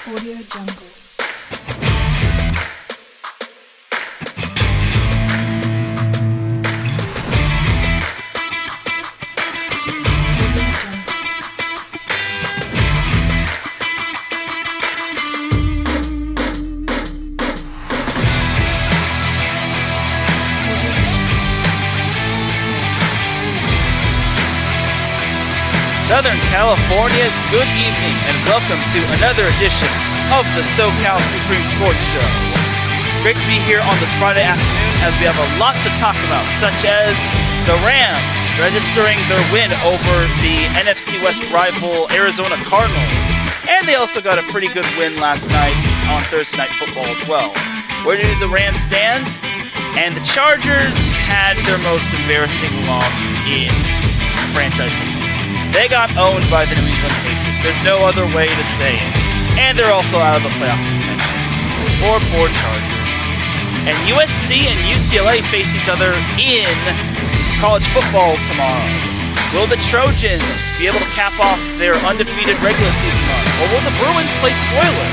Audio Jungle. Southern California, good evening, and welcome to another edition of the SoCal Supreme Sports Show. Great to be here on this Friday afternoon as we have a lot to talk about, such as the Rams registering their win over the NFC West rival Arizona Cardinals, and they also got a pretty good win last night on Thursday Night Football as well. Where do the Rams stand? And the Chargers had their most embarrassing loss in franchise history. They got owned by the New England Patriots. There's no other way to say it. And they're also out of the playoff contention. Poor Chargers. And USC and UCLA face each other in college football tomorrow. Will the Trojans be able to cap off their undefeated regular season run? Or will the Bruins play spoiler?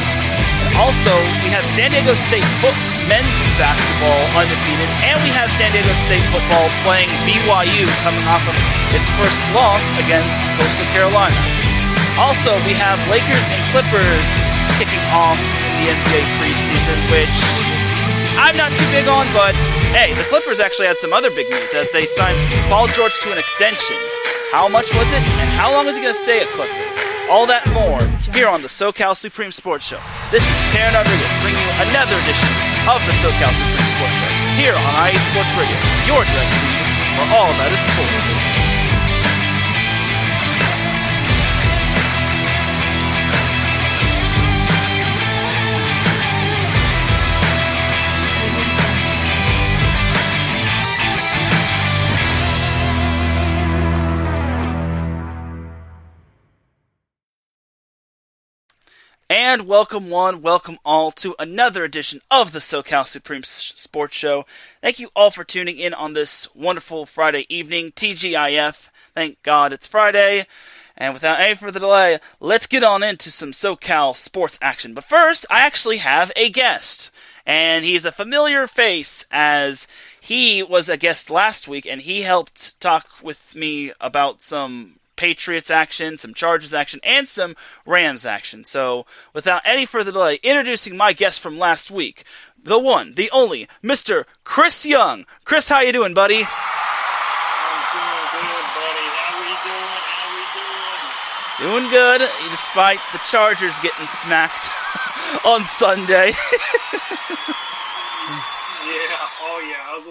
And also, we have San Diego State men's basketball undefeated, and we have San Diego State football playing BYU coming off of its first loss against Coastal Carolina. Also, we have Lakers and Clippers kicking off the NBA preseason, which I'm not too big on, but hey, the Clippers actually had some other big news as they signed Paul George to an extension. How much was it, and how long is he going to stay at Clipper? All that and more here on the SoCal Supreme Sports Show. This is Teran Rodriguez bringing you another edition of the SoCal Supreme Sports Show here on IE Sports Radio, your direct feed for all that is sports. And welcome one, welcome all to another edition of the SoCal Supreme Sports Show. Thank you all for tuning in on this wonderful Friday evening. TGIF, thank God it's Friday. And without any further delay, let's get on into some SoCal sports action. But first, I actually have a guest. And he's a familiar face as he was a guest last week and he helped talk with me about some Patriots action, some Chargers action, and some Rams action. So, without any further delay, introducing my guest from last week, the one, the only, Mr. Kris Young. Kris, how you doing, buddy? I'm doing good, buddy. How we doing? Doing good, despite the Chargers getting smacked on Sunday. It was a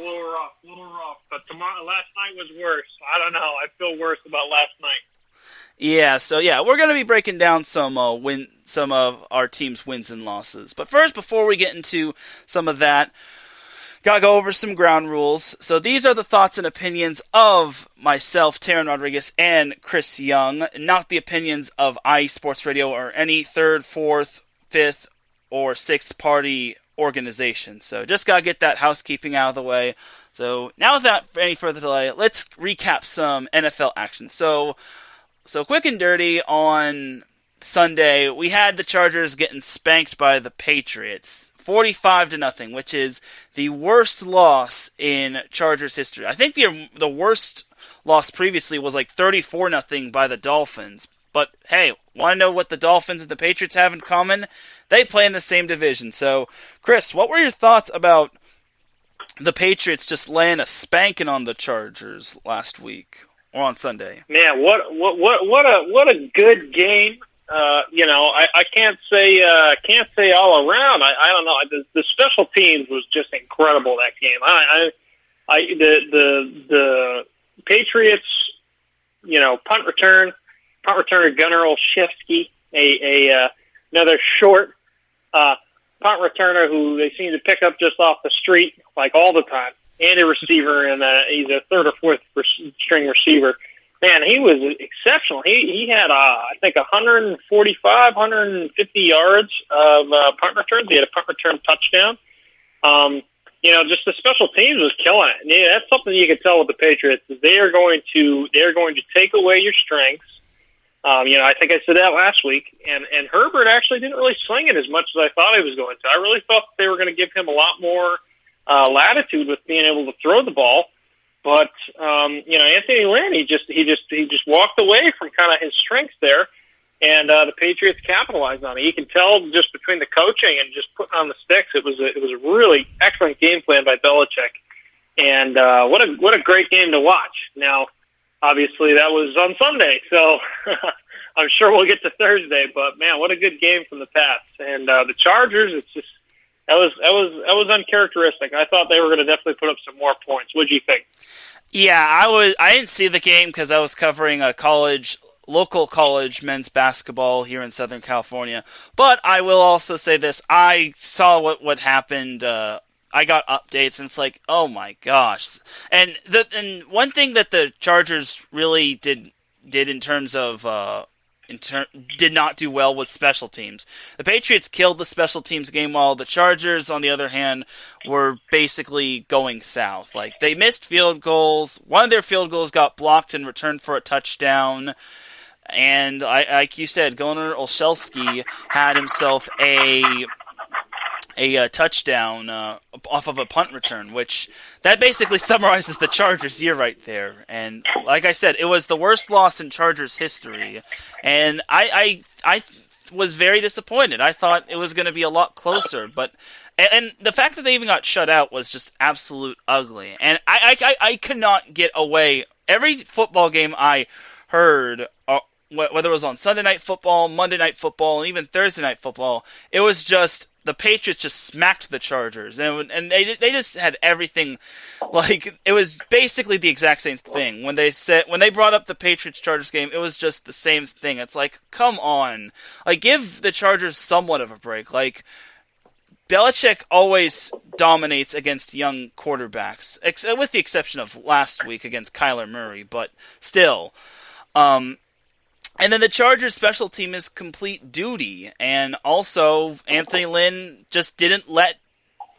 little rough. But last night was worse. I don't know. I feel worse about last night. Yeah, so we're going to be breaking down some of our team's wins and losses. But first, before we get into some of that, gotta go over some ground rules. So these are the thoughts and opinions of myself, Teran Rodriguez, and Kris Young, not the opinions of IE Sports Radio or any third, fourth, fifth, or sixth party organization. So just gotta get that housekeeping out of the way. So now without any further delay, let's recap some NFL action. So quick and dirty on Sunday, we had the Chargers getting spanked by the Patriots, 45-0, which is the worst loss in Chargers history. I think the worst loss previously was like 34-0 by the Dolphins. But hey, want to know what the Dolphins and the Patriots have in common? They play in the same division. So, Kris, what were your thoughts about the Patriots just laying a spanking on the Chargers last week or on Sunday? Man, what a good game. I can't say all around. I don't know. The special teams was just incredible that game. The Patriots, punt returner Gunnar Olszewski, another short punt returner who they seem to pick up just off the street like all the time, and a receiver, and he's a third or fourth string receiver. Man, he was exceptional. He had, I think, 145, 150 yards of punt returns. He had a punt return touchdown. Just the special teams was killing it. Yeah, that's something you can tell with the Patriots. Is they are going to take away your strengths, I think I said that last week, and Herbert actually didn't really swing it as much as I thought he was going to. I really thought they were going to give him a lot more latitude with being able to throw the ball. But Anthony Lynn, he just walked away from kind of his strengths there, and the Patriots capitalized on it. You can tell just between the coaching and just putting on the sticks, it was a really excellent game plan by Belichick, and what a great game to watch. Now, obviously, that was on Sunday, so I'm sure we'll get to Thursday. But man, what a good game from the Pats and the Chargers. It's just that was uncharacteristic. I thought they were going to definitely put up some more points. What do you think? Yeah, I didn't see the game because I was covering a local college men's basketball here in Southern California. But I will also say this: I saw what happened. I got updates, and it's like, oh my gosh! And one thing that the Chargers really did in terms of did not do well was special teams. The Patriots killed the special teams game, while the Chargers, on the other hand, were basically going south. Like, they missed field goals. One of their field goals got blocked and returned for a touchdown. And like you said, Gunnar Olszewski had himself a touchdown off of a punt return, which that basically summarizes the Chargers' year right there. And like I said, it was the worst loss in Chargers history, and I was very disappointed. I thought it was going to be a lot closer, and the fact that they even got shut out was just absolute ugly. And I could not get away. Every football game I heard, whether it was on Sunday Night Football, Monday Night Football, and even Thursday Night Football, it was just the Patriots just smacked the Chargers, and they just had everything. Like, it was basically the exact same thing. When they brought up the Patriots-Chargers game, it was just the same thing. It's like, come on, like, give the Chargers somewhat of a break. Like, Belichick always dominates against young quarterbacks, with the exception of last week against Kyler Murray, but still. And then the Chargers special team is complete duty. And also, Anthony Lynn just didn't let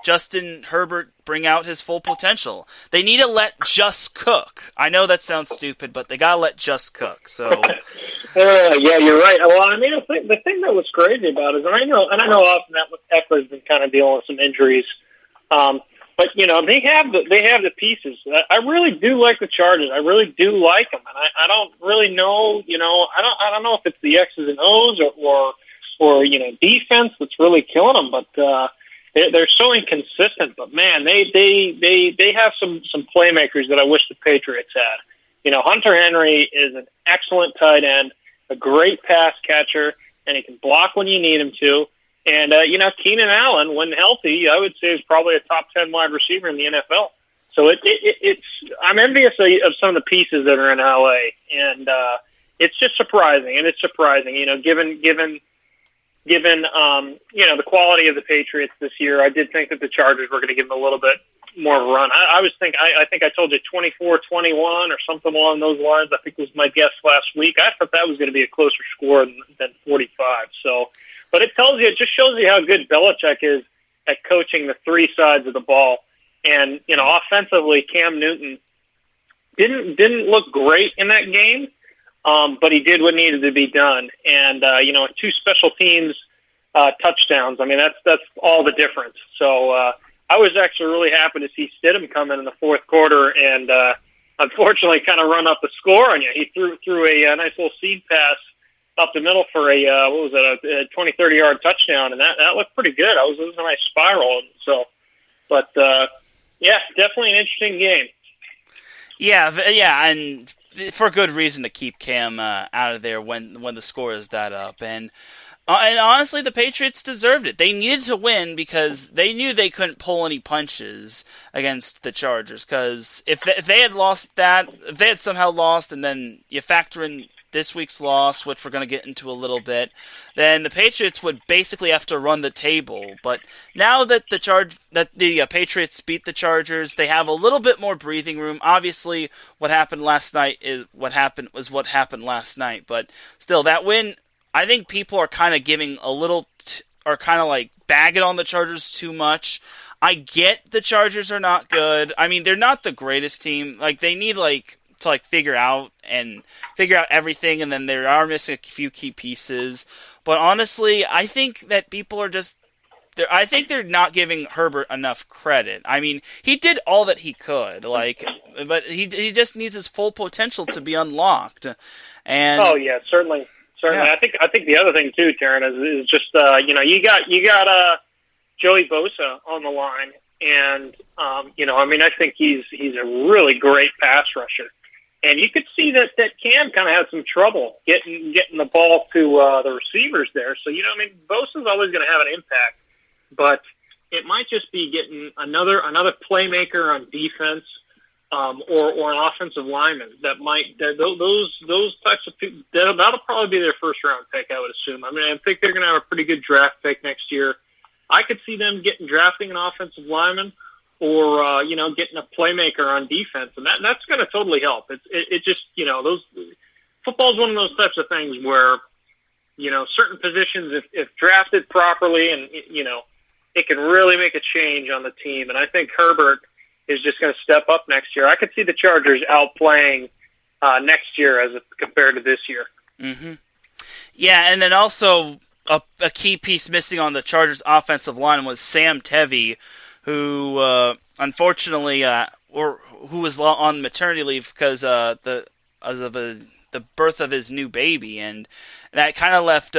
Justin Herbert bring out his full potential. They need to let Just cook. I know that sounds stupid, but they gotta let Just cook. So, yeah, you're right. Well, I mean, the thing that was crazy about it is, I know often that Eckler's been kind of dealing with some injuries. But they have the pieces. I really do like the Chargers. I really do like them, and I don't really know. I don't know if it's the X's and O's or defense that's really killing them. But they're so inconsistent. But man, they have some playmakers that I wish the Patriots had. Hunter Henry is an excellent tight end, a great pass catcher, and he can block when you need him to. And, Keenan Allen, when healthy, I would say is probably a top 10 wide receiver in the NFL. So I'm envious of some of the pieces that are in LA. And, it's just surprising. And it's surprising, given the quality of the Patriots this year. I did think that the Chargers were going to give them a little bit more of a run. I think I told you 24-21 or something along those lines. I think was my guess last week. I thought that was going to be a closer score than 45. So, but it just shows you how good Belichick is at coaching the three sides of the ball. And, offensively, Cam Newton didn't look great in that game, but he did what needed to be done. And, 2 special teams touchdowns. I mean, that's all the difference. So I was actually really happy to see Stidham come in the fourth quarter and unfortunately kind of run up the score on you. He threw a nice little seed pass up the middle for a 20-30 yard touchdown, and that looked pretty good. It was a nice spiral. So, but yeah, definitely an interesting game. Yeah, and for good reason to keep Cam out of there when the score is that up. And honestly, the Patriots deserved it. They needed to win because they knew they couldn't pull any punches against the Chargers. Because if they had lost that, if they had somehow lost, and then you factor in this week's loss, which we're going to get into a little bit, then the Patriots would basically have to run the table. But now that the Patriots beat the Chargers, they have a little bit more breathing room. Obviously, what happened last night was what happened last night. But still, that win, I think people are kind of giving are kind of like bagging on the Chargers too much. I get the Chargers are not good. I mean, they're not the greatest team. Like, they need to figure out and figure out everything, and then they are missing a few key pieces. But honestly, I think that people are just I think they're not giving Herbert enough credit. I mean, he did all that he could, but he just needs his full potential to be unlocked. And oh yeah, certainly. Yeah. I think the other thing too, Teran, is just you got Joey Bosa on the line, and I think he's a really great pass rusher. And you could see that Cam kind of had some trouble getting the ball to the receivers there. So Bosa's always going to have an impact. But it might just be getting another playmaker on defense, or an offensive lineman those types of people. That'll probably be their first round pick, I would assume. I mean, I think they're going to have a pretty good draft pick next year. I could see them drafting an offensive lineman, or getting a playmaker on defense, and that's going to totally help. It just those football's one of those types of things where certain positions, if drafted properly, and it can really make a change on the team. And I think Herbert is just going to step up next year. I could see the Chargers outplaying next year as compared to this year. Mm-hmm. Yeah, and then also a key piece missing on the Chargers' offensive line was Sam Tevi, who unfortunately who was on maternity leave because of the birth of his new baby, and that kind of left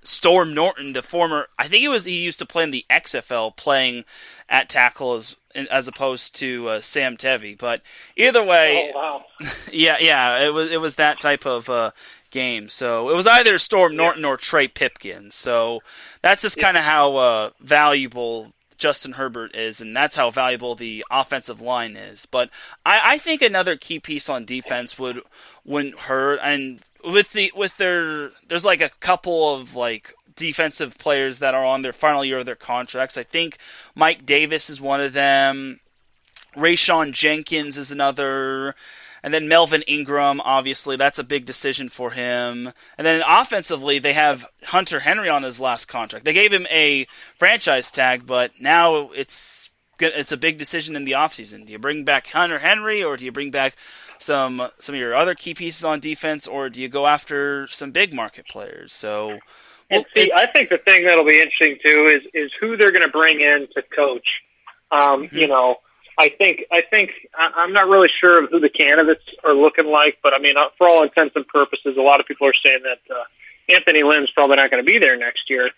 Storm Norton, the former, I think he used to play in the XFL, playing at tackle as opposed to Sam Tevi. But either way, oh, wow. yeah, it was that type of game. So it was either Storm Norton or Trey Pipkins. So that's just kind of how valuable Justin Herbert is, and that's how valuable the offensive line is. But I think another key piece on defense wouldn't hurt, and there's like a couple of like defensive players that are on their final year of their contracts. I think Mike Davis is one of them. Rayshawn Jenkins is another. And then Melvin Ingram, obviously, that's a big decision for him. And then offensively, they have Hunter Henry on his last contract. They gave him a franchise tag, but now it's a big decision in the offseason. Do you bring back Hunter Henry, or do you bring back some of your other key pieces on defense, or do you go after some big market players? So, I think the thing that'll be interesting too is who they're going to bring in to coach. I think I'm not really sure of who the candidates are looking like, but I mean, for all intents and purposes, a lot of people are saying that Anthony Lynn's probably not going to be there next year.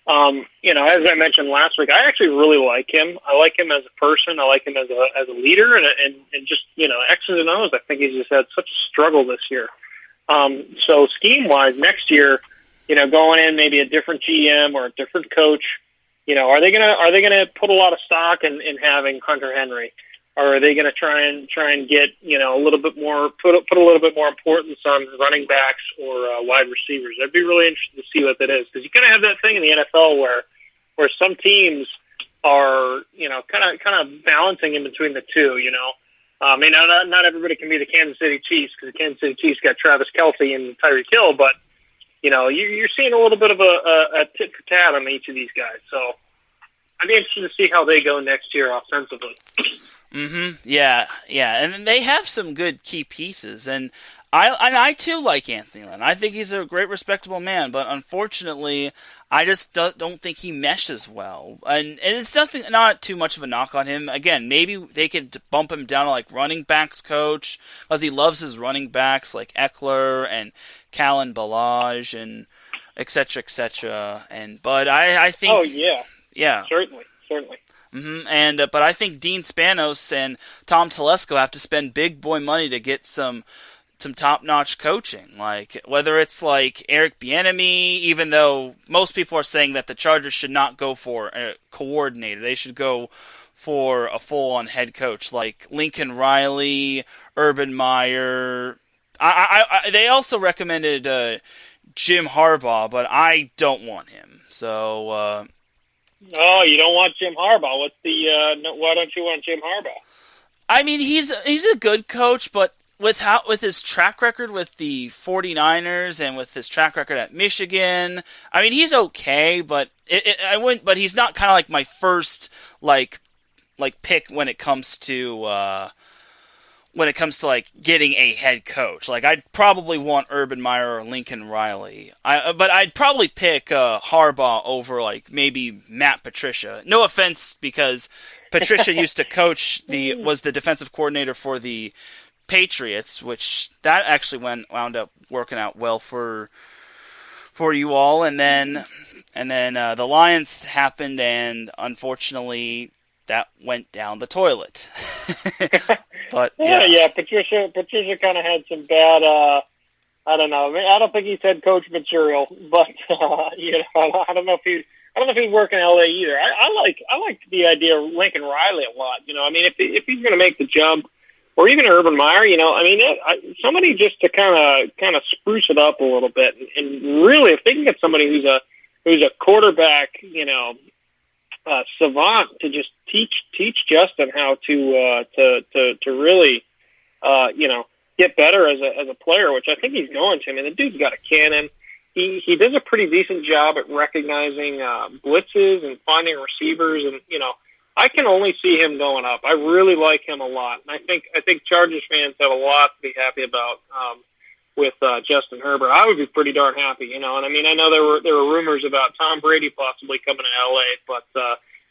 As I mentioned last week, I actually really like him. I like him as a person. I like him as a leader, and just X's and O's. I think he's just had such a struggle this year. So scheme wise, next year, going in maybe a different GM or a different coach. Are they gonna put a lot of stock in having Hunter Henry, or are they gonna try and get a little bit more put a little bit more importance on running backs or wide receivers? I'd be really interested to see what that is, because you kind of have that thing in the NFL where some teams are kind of balancing in between the two. I mean, not everybody can be the Kansas City Chiefs, because the Kansas City Chiefs got Travis Kelce and Tyreek Hill, but you're seeing a little bit of a tit for tat on each of these guys. So I'd be interested to see how they go next year offensively. Mm-hmm. Yeah. And they have some good key pieces, and I too like Anthony Lynn. I think he's a great, respectable man, but unfortunately, I just don't think he meshes well. And it's not too much of a knock on him. Again, maybe they could bump him down to like running backs coach, because he loves his running backs like Eckler and Kalen Ballage and et cetera. But I think. Oh yeah. Certainly. Mm-hmm. And but I think Dean Spanos and Tom Telesco have to spend big boy money to get some top-notch coaching, like whether it's like Eric Bieniemy, even though most people are saying that the Chargers should not go for a coordinator, they should go for a full-on head coach, like Lincoln Riley, Urban Meyer. They also recommended Jim Harbaugh, but I don't want him. So. Oh, you don't want Jim Harbaugh? What's the? Why don't you want Jim Harbaugh? I mean, he's a good coach, but with his track record with the 49ers and with his track record at Michigan, I mean, he's okay, but I wouldn't. But he's not kind of like my first like pick when it comes to when it comes to like getting a head coach. Like I'd probably want Urban Meyer or Lincoln Riley. But I'd probably pick Harbaugh over like maybe Matt Patricia. No offense, because Patricia used to coach was the defensive coordinator for the Patriots, which that actually wound up working out well for you all. And then the Lions happened, and unfortunately that went down the toilet. But yeah, Patricia kind of had some bad. I don't know. I mean, I don't think he's head coach material, but I don't know if he'd work in LA either. I like the idea of Lincoln Riley a lot. I mean, if he's going to make the jump, or even Urban Meyer, I mean, somebody just to kind of spruce it up a little bit, and really, if they can get somebody who's a quarterback, savant to just teach Justin how to really, get better as a player, which I think he's going to. I mean, the dude's got a cannon. He does a pretty decent job at recognizing blitzes and finding receivers, and I can only see him going up. I really like him a lot, and I think Chargers fans have a lot to be happy about with Justin Herbert. I would be pretty darn happy, and I mean, I know there were rumors about Tom Brady possibly coming to LA, but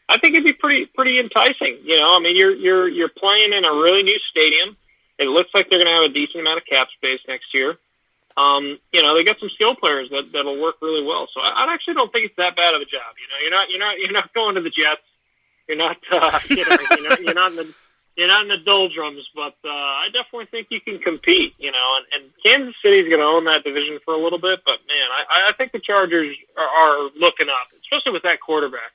I think it'd be pretty enticing. I mean, you're playing in a really new stadium. It looks like they're going to have a decent amount of cap space next year. They got some skill players that'll work really well. So I actually don't think it's that bad of a job. You're not going to the Jets. You're not you're not in the doldrums, but I definitely think you can compete. And Kansas City's going to own that division for a little bit. But man, I think the Chargers are looking up, especially with that quarterback.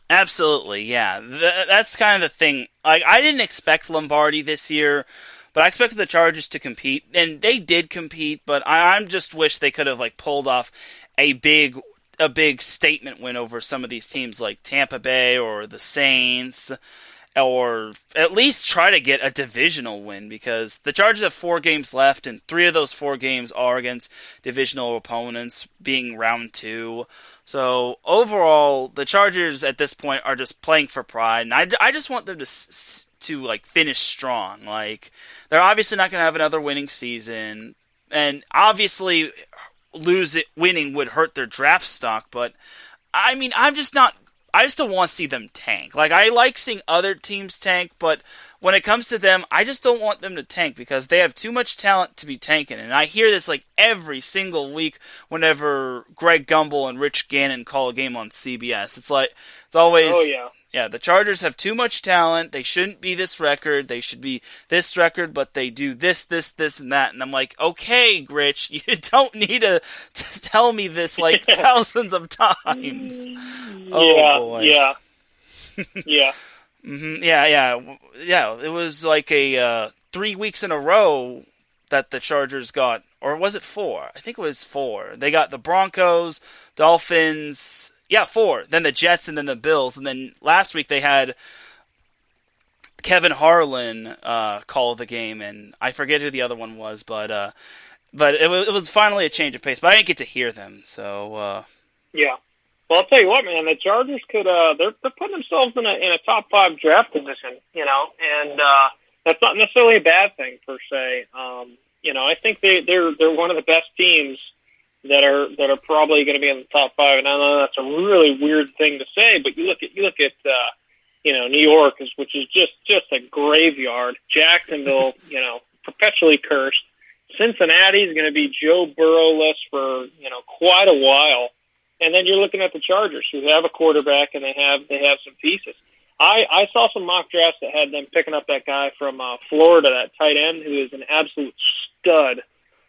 Absolutely, yeah. That's kind of the thing. Like, I didn't expect Lombardi this year, but I expected the Chargers to compete, and they did compete. But I just wish they could have pulled off a big statement win over some of these teams like Tampa Bay or the Saints, or at least try to get a divisional win, because the Chargers have 4 games left, and 3 of those 4 games are against divisional opponents, being round 2. So overall, the Chargers at this point are just playing for pride, and I just want them to finish strong. They're obviously not going to have another winning season, and obviously winning would hurt their draft stock. But I mean, I just don't want to see them tank. I like seeing other teams tank, but when it comes to them, I just don't want them to tank, because they have too much talent to be tanking. And I hear this every single week whenever Greg Gumbel and Rich Gannon call a game on CBS. It's always, oh yeah, the Chargers have too much talent. They shouldn't be this record. They should be this record, but they do this, and that. And I'm like, okay, Rich, you don't need to tell me this thousands of times. Oh, boy. Yeah. Yeah. Mm-hmm. Yeah. It was a 3 weeks in a row that the Chargers got, or was it 4? I think it was 4. They got the Broncos, Dolphins. Yeah, 4. Then the Jets, and then the Bills, and then last week they had Kevin Harlan call the game, and I forget who the other one was, but it was finally a change of pace. But I didn't get to hear them, so yeah. Well, I'll tell you what, man. The Chargers could they're putting themselves in a top 5 draft position, and that's not necessarily a bad thing per se. I think they're one of the best teams that are probably going to be in the top 5. And I know that's a really weird thing to say, but you look at New York, which is just a graveyard. Jacksonville, perpetually cursed. Cincinnati's going to be Joe Burrow-less for quite a while. And then you're looking at the Chargers, who have a quarterback and they have some pieces. I saw some mock drafts that had them picking up that guy from Florida, that tight end, who is an absolute stud.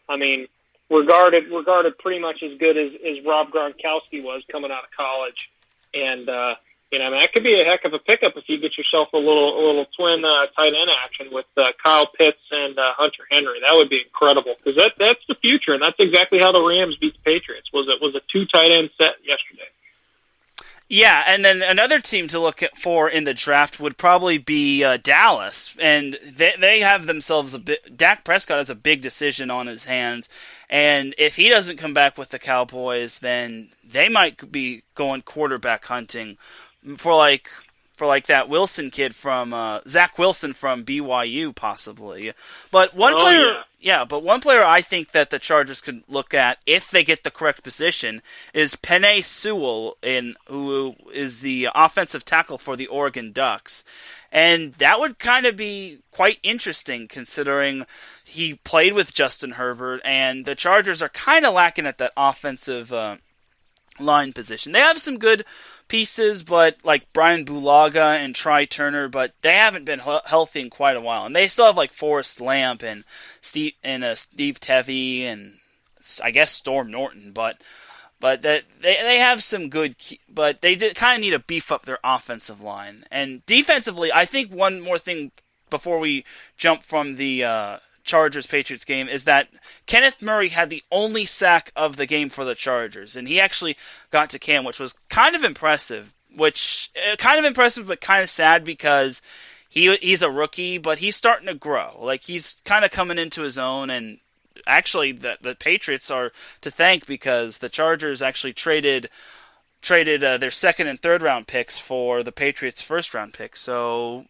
I mean, regarded pretty much as good as Rob Gronkowski was coming out of college. And that could be a heck of a pickup if you get yourself a little twin tight end action with Kyle Pitts and Hunter Henry. That would be incredible, because that's the future, and that's exactly how the Rams beat the Patriots. Was a 2 tight end set yesterday. Yeah, and then another team to look for in the draft would probably be Dallas, and they have themselves Dak Prescott has a big decision on his hands, and if he doesn't come back with the Cowboys, then they might be going quarterback hunting for for like that Wilson kid from Zach Wilson from BYU, possibly. But one player I think that the Chargers could look at if they get the correct position is Penei Sewell, who is the offensive tackle for the Oregon Ducks. And that would kind of be quite interesting considering he played with Justin Herbert, and the Chargers are kind of lacking at that offensive line position. They have some good pieces, but like Brian Bulaga and Try Turner, but they haven't been healthy in quite a while. And they still have like Forrest Lamp and Steve Tevy and I guess Storm Norton, but they have some good, but they kind of need to beef up their offensive line. And defensively, I think one more thing before we jump from the Chargers-Patriots game is that Kenneth Murray had the only sack of the game for the Chargers, and he actually got to Cam, which was kind of impressive, but kind of sad because he's a rookie, but he's starting to grow. Like, he's kind of coming into his own, and actually the Patriots are to thank because the Chargers actually traded their second and third round picks for the Patriots' first round pick. So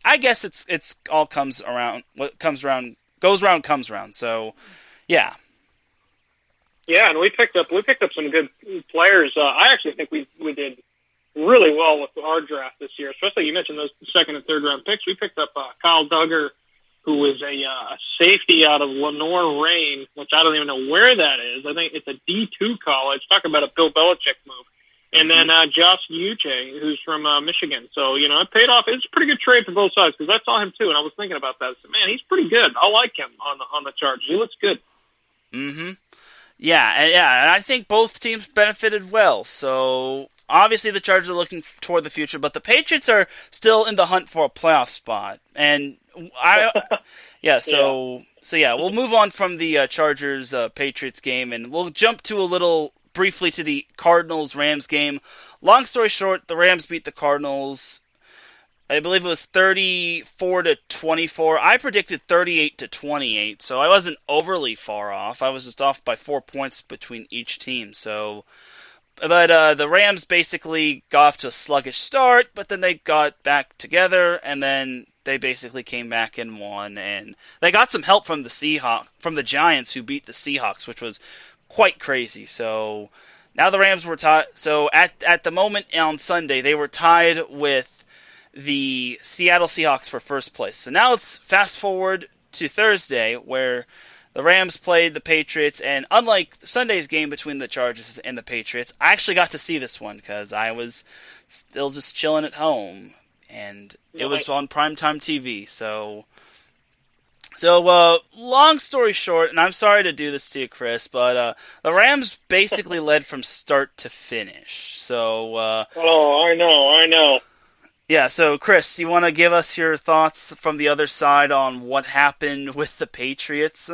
I guess it's all comes around. What comes around goes around comes around. So yeah. Yeah, and we picked up some good players. I actually think we did really well with our draft this year. Especially you mentioned those second and third round picks. We picked up Kyle Duggar, who is a safety out of Lenore-Rain, which I don't even know where that is. I think it's a D2 college. Talk about a Bill Belichick move. And then Josh Uche, who's from Michigan. So, it paid off. It's a pretty good trade for both sides because I saw him too, and I was thinking about that. I said, man, he's pretty good. I like him on the Chargers. He looks good. Mm-hmm. Yeah, and I think both teams benefited well. So, obviously the Chargers are looking toward the future, but the Patriots are still in the hunt for a playoff spot. And we'll move on from the Chargers-Patriots game, and we'll jump to briefly to the Cardinals-Rams game. Long story short, the Rams beat the Cardinals. I believe it was 34-24. I predicted 38-28, so I wasn't overly far off. I was just off by 4 points between each team. But the Rams basically got off to a sluggish start, but then they got back together, and then they basically came back and won. And they got some help from the Giants, who beat the Seahawks, which was quite crazy. So now the Rams were tied. So at the moment on Sunday, they were tied with the Seattle Seahawks for first place. So now let's fast forward to Thursday, where the Rams played the Patriots, and unlike Sunday's game between the Chargers and the Patriots, I actually got to see this one because I was still just chilling at home, and it was on primetime TV. So long story short, and I'm sorry to do this to you, Kris, but the Rams basically led from start to finish. So I know. Yeah, so Kris, you want to give us your thoughts from the other side on what happened with the Patriots?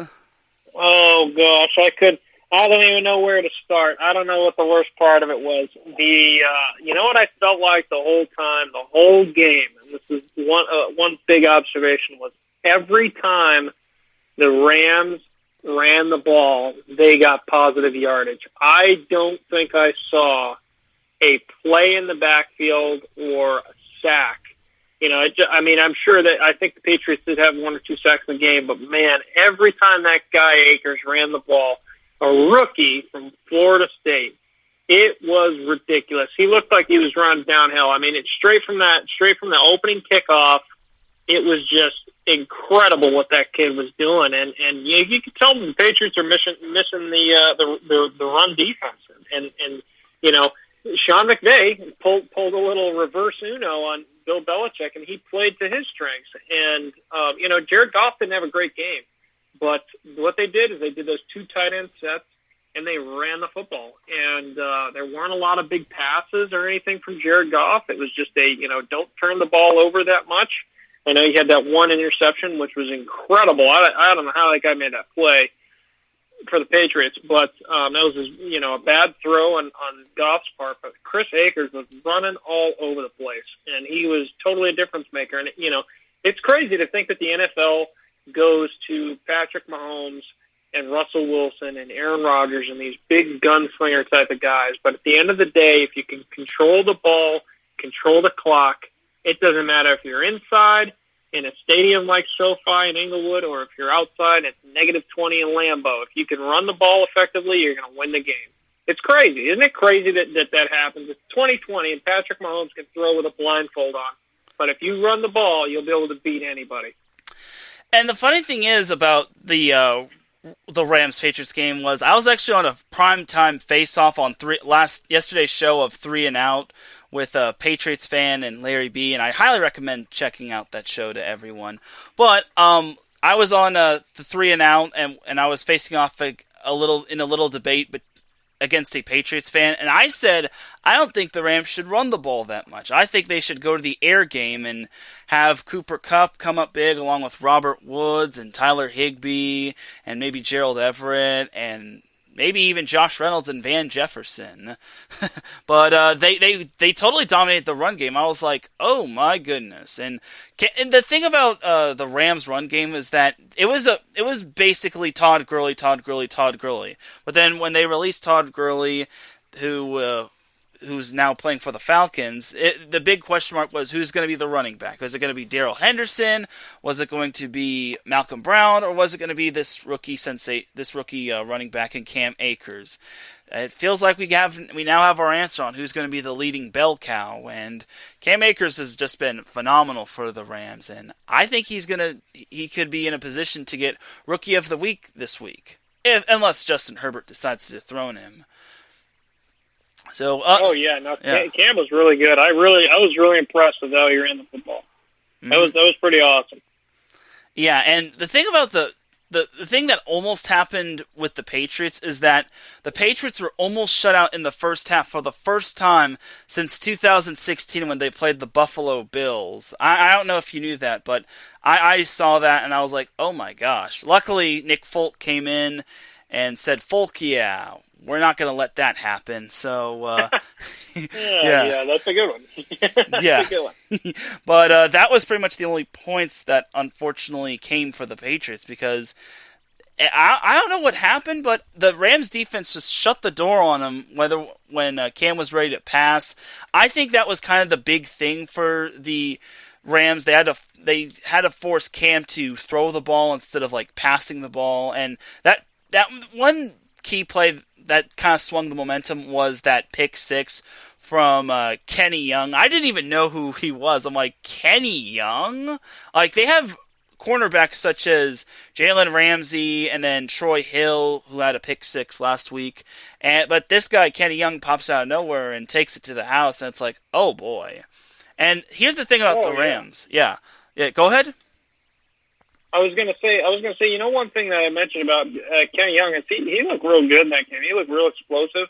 Oh gosh, I don't even know where to start. I don't know what the worst part of it was. You know what I felt like the whole time, the whole game, and this is one big observation, was every time the Rams ran the ball, they got positive yardage. I don't think I saw a play in the backfield or a sack. I'm sure that I think the Patriots did have 1 or 2 sacks in the game, but man, every time that guy Akers ran the ball, a rookie from Florida State, it was ridiculous. He looked like he was running downhill. I mean, it's straight from the opening kickoff. It was just incredible what that kid was doing, and you could tell the Patriots are missing the run defense, and Sean McVay pulled a little reverse Uno on Bill Belichick, and he played to his strengths. And Jared Goff didn't have a great game, but what they did is they did those 2 tight end sets, and they ran the football. And there weren't a lot of big passes or anything from Jared Goff. It was just don't turn the ball over that much. I know he had that 1 interception, which was incredible. I don't know how that guy made that play for the Patriots, but that was a bad throw on Goff's part. But Chris Akers was running all over the place, and he was totally a difference maker. And it's crazy to think that the NFL goes to Patrick Mahomes and Russell Wilson and Aaron Rodgers and these big gunslinger type of guys. But at the end of the day, if you can control the ball, control the clock, It doesn't matter if you're inside in a stadium like SoFi in Inglewood or if you're outside at -20 in Lambeau. If you can run the ball effectively, you're going to win the game. It's crazy. Isn't it crazy that happens? It's 2020, and Patrick Mahomes can throw with a blindfold on. But if you run the ball, you'll be able to beat anybody. And the funny thing is about the Rams-Patriots game was I was actually on a primetime face-off on yesterday's show of 3 and Out with a Patriots fan and Larry B, and I highly recommend checking out that show to everyone. But I was on the 3 and Out, and I was facing off in a little debate, but against a Patriots fan, and I said I don't think the Rams should run the ball that much. I think they should go to the air game and have Cooper Kupp come up big along with Robert Woods and Tyler Higbee and maybe Gerald Everett and maybe even Josh Reynolds and Van Jefferson. But they totally dominated the run game. I was like, oh my goodness. And the thing about the Rams run game is that it was basically Todd Gurley. But then when they released Todd Gurley, who's now playing for the Falcons, the big question mark was who's going to be the running back. Was it going to be Darrell Henderson? Was it going to be Malcolm Brown? Or was it going to be this rookie running back in Cam Akers? It feels like we now have our answer on who's going to be the leading bell cow, and Cam Akers has just been phenomenal for the Rams, and I think he could be in a position to get Rookie of the Week this week, unless Justin Herbert decides to dethrone him. So, Cam was really good. I was really impressed with how he ran the football. Mm-hmm. That was pretty awesome. Yeah, and the thing about the thing that almost happened with the Patriots is that the Patriots were almost shut out in the first half for the first time since 2016 when they played the Buffalo Bills. I don't know if you knew that, but I saw that and I was like, oh my gosh. Luckily, Nick Folk came in and said, Folk, yeah, we're not going to let that happen. So, yeah, that's a good one. Yeah. That's a good one. But that was pretty much the only points that unfortunately came for the Patriots because I don't know what happened, but the Rams defense just shut the door on them when Cam was ready to pass. I think that was kind of the big thing for the Rams. They had to force Cam to throw the ball instead of like passing the ball, and that one key play that kind of swung the momentum was that pick six from Kenny Young. I didn't even know who he was. I'm like, Kenny Young? Like, they have cornerbacks such as Jalen Ramsey and then Troy Hill, who had a pick six last week. But this guy, Kenny Young, pops out of nowhere and takes it to the house, and it's like, oh boy. And here's the thing about the Rams. Yeah, go ahead. I was gonna say, one thing that I mentioned about Kenny Young is he looked real good in that game. He looked real explosive,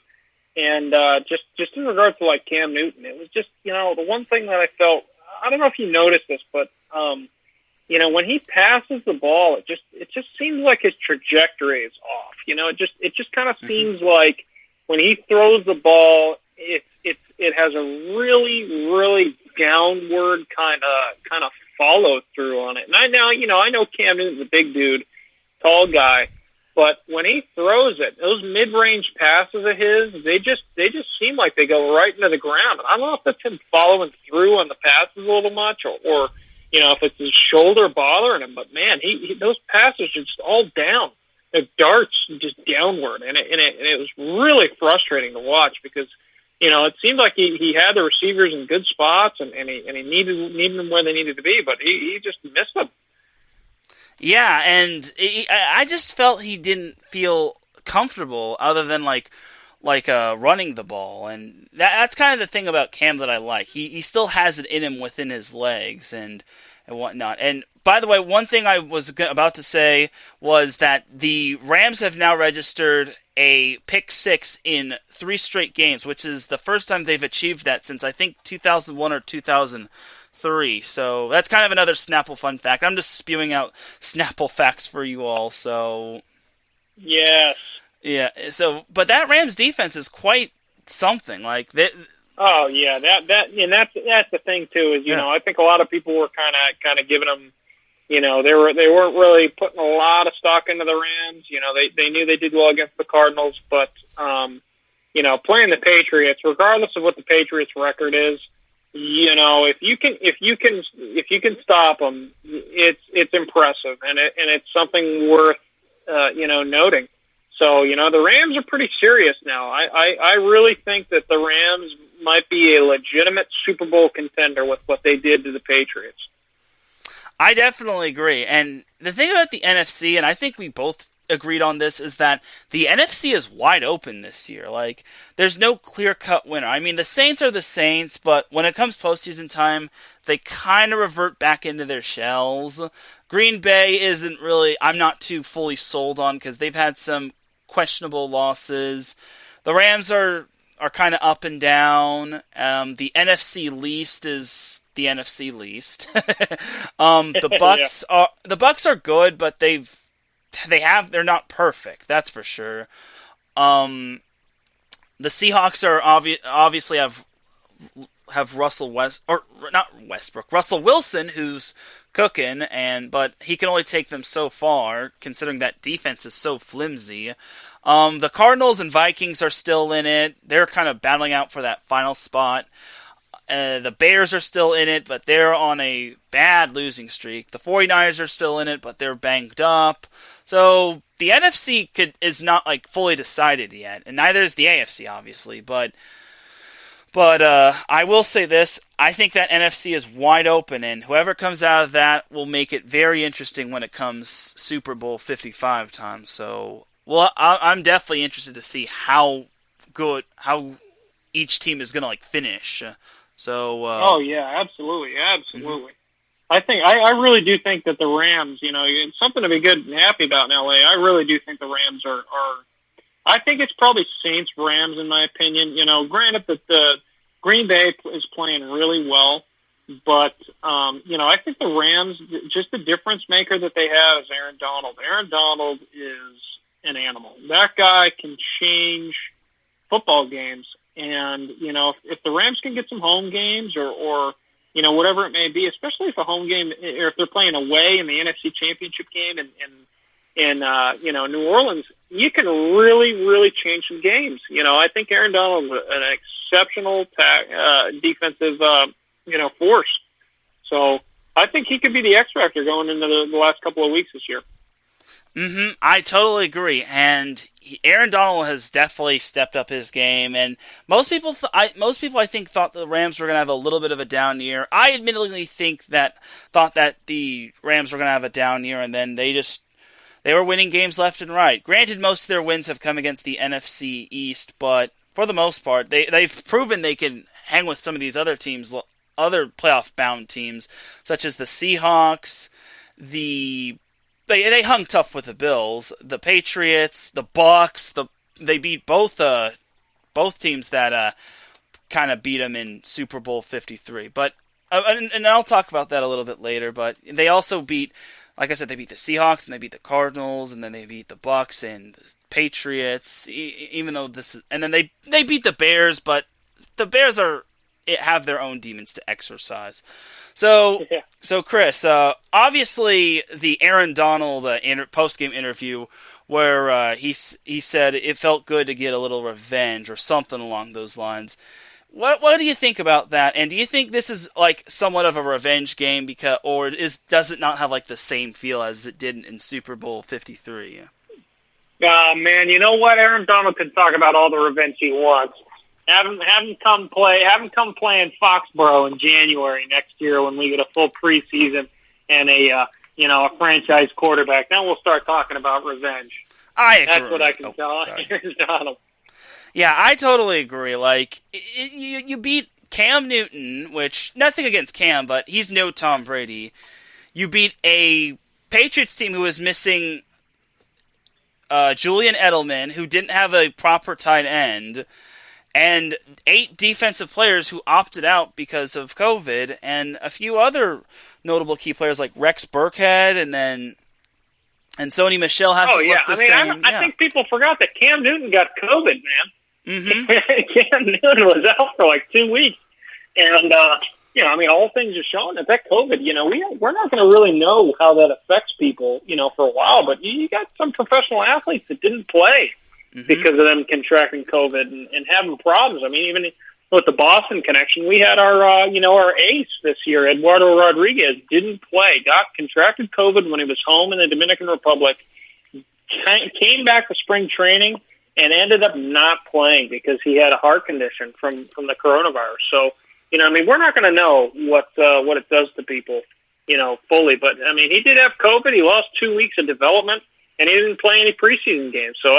and just in regards to like Cam Newton, it was just the one thing that I felt. I don't know if you noticed this, but when he passes the ball, it just seems like his trajectory is off. It just kind of seems like when he throws the ball, it has a really, really downward kind of follow through on it. And I know Cam Newton's a big dude, tall guy, but when he throws it, those mid-range passes of his, they just seem like they go right into the ground. I don't know if that's him following through on the passes a little much, or if it's his shoulder bothering him. But man, those passes are just all down. The darts just downward, and it was really frustrating to watch because it seemed like he had the receivers in good spots, and he needed them where they needed to be, but he just missed them. Yeah, and I just felt he didn't feel comfortable other than like running the ball, and that's kind of the thing about Cam that I like. He still has it in him within his legs and whatnot. And by the way, one thing I was about to say was that the Rams have now registered a pick six in 3 straight games, which is the first time they've achieved that since I think 2001 or 2003. So that's kind of another Snapple fun fact. I'm just spewing out Snapple facts for you all. So yes, yeah. So, but that Rams defense is quite something. Like that. Oh yeah, that's the thing too. Is I think a lot of people were kind of giving them. They weren't really putting a lot of stock into the Rams. They knew they did well against the Cardinals, but playing the Patriots, regardless of what the Patriots' record is, if you can stop them, it's impressive, and it's something worth noting. So the Rams are pretty serious now. I really think that the Rams might be a legitimate Super Bowl contender with what they did to the Patriots. I definitely agree. And the thing about the NFC, and I think we both agreed on this, is that the NFC is wide open this year. Like, there's no clear-cut winner. I mean, the Saints are the Saints, but when it comes postseason time, they kind of revert back into their shells. Green Bay isn't really, I'm not too fully sold on because they've had some questionable losses. The Rams are kind of up and down. The NFC least is the NFC least. The Bucks are good, but they're not perfect. That's for sure. The Seahawks are obviously have Russell Wilson, who's cooking, but he can only take them so far, considering that defense is so flimsy. The Cardinals and Vikings are still in it. They're kind of battling out for that final spot. The Bears are still in it, but they're on a bad losing streak. The 49ers are still in it, but they're banged up. So the NFC is not fully decided yet, and neither is the AFC, obviously. But I will say this: I think that NFC is wide open, and whoever comes out of that will make it very interesting when it comes Super Bowl 55 time. So, I'm definitely interested to see how each team is going to finish. So. Oh yeah, absolutely. Mm-hmm. I really do think that the Rams, it's something to be good and happy about in LA. I really do think the Rams are I think it's probably Saints-Rams in my opinion. Granted that the Green Bay is playing really well, but I think the Rams, just the difference maker that they have is Aaron Donald. Aaron Donald is an animal. That guy can change football games, and if the Rams can get some home games or whatever it may be, especially if a home game, or if they're playing away in the NFC Championship game in New Orleans, you can really, really change some games. I think Aaron Donald is an exceptional defensive, force. So I think he could be the X factor going into the last couple of weeks this year. Mm-hmm. I totally agree, and Aaron Donald has definitely stepped up his game. And most people, I think, thought the Rams were going to have a little bit of a down year. I admittedly thought that the Rams were going to have a down year, and then they were winning games left and right. Granted, most of their wins have come against the NFC East, but for the most part, they've proven they can hang with some of these other teams, other playoff-bound teams, such as the Seahawks, They hung tough with the Bills, the Patriots, the Bucks. They beat both teams that kind of beat them in Super Bowl 53. But and I'll talk about that a little bit later. But they also beat, like I said, they beat the Seahawks and they beat the Cardinals and then they beat the Bucks and the Patriots. Even though and then they beat the Bears, but the Bears have their own demons to exorcise. So Kris, obviously the Aaron Donald post-game interview where he said it felt good to get a little revenge or something along those lines. What do you think about that? And do you think this is somewhat of a revenge game does it not have the same feel as it did in Super Bowl 53? Man, you know what? Aaron Donald can talk about all the revenge he wants. Have him come play in Foxborough in January next year when we get a full preseason and a franchise quarterback. Then we'll start talking about revenge. I agree. That's what I can tell Aaron Donald. Yeah, I totally agree. You beat Cam Newton, which nothing against Cam, but he's no Tom Brady. You beat a Patriots team who was missing Julian Edelman, who didn't have a proper tight end. And 8 defensive players who opted out because of COVID, and a few other notable key players like Rex Burkhead, and Sony Michel hasn't looked the same. I think people forgot that Cam Newton got COVID, man. Mm-hmm. Cam Newton was out for 2 weeks, and all things are showing that COVID. We're not going to really know how that affects people, for a while. But you got some professional athletes that didn't play. Mm-hmm. Because of them contracting COVID and having problems. I mean, even with the Boston connection, we had our our ace this year, Eduardo Rodriguez, didn't play, contracted COVID when he was home in the Dominican Republic, came back to spring training, and ended up not playing because he had a heart condition from the coronavirus. So, we're not going to know what it does to people, fully. But, he did have COVID. He lost 2 weeks of development, and he didn't play any preseason games. So,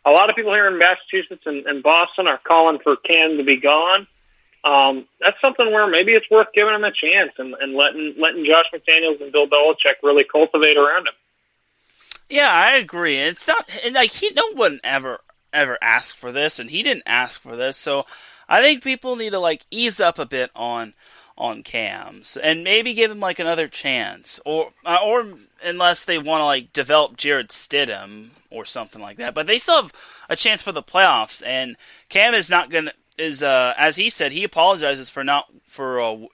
a lot of people here in Massachusetts and Boston are calling for Cam to be gone. That's something where maybe it's worth giving him a chance and letting Josh McDaniels and Bill Belichick really cultivate around him. Yeah, I agree. It's not no one ever asked for this, and he didn't ask for this. So I think people need to ease up a bit on Cams and maybe give him another chance, or unless they want to develop Jared Stidham or something like that. But they still have a chance for the playoffs, and Cam is not gonna as he said, he apologizes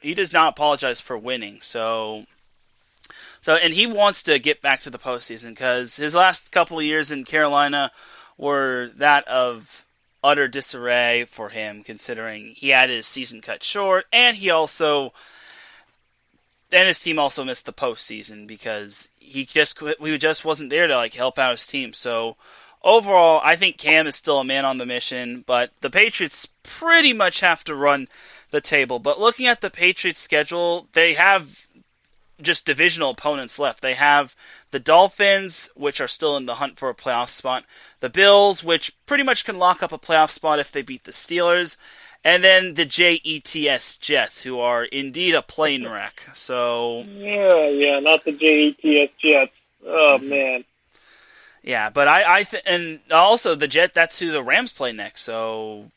he does not apologize for winning. So and he wants to get back to the postseason because his last couple of years in Carolina were that of utter disarray for him, considering he had his season cut short, and his team also missed the postseason because he just wasn't there to help out his team. So overall, I think Cam is still a man on the mission, but the Patriots pretty much have to run the table. But looking at the Patriots' schedule, they have just divisional opponents left. They have the Dolphins, which are still in the hunt for a playoff spot, the Bills, which pretty much can lock up a playoff spot if they beat the Steelers, and then the Jets, who are indeed a plane wreck. So yeah, not the Jets. Oh man. Yeah, but and also the that's who the Rams play next. So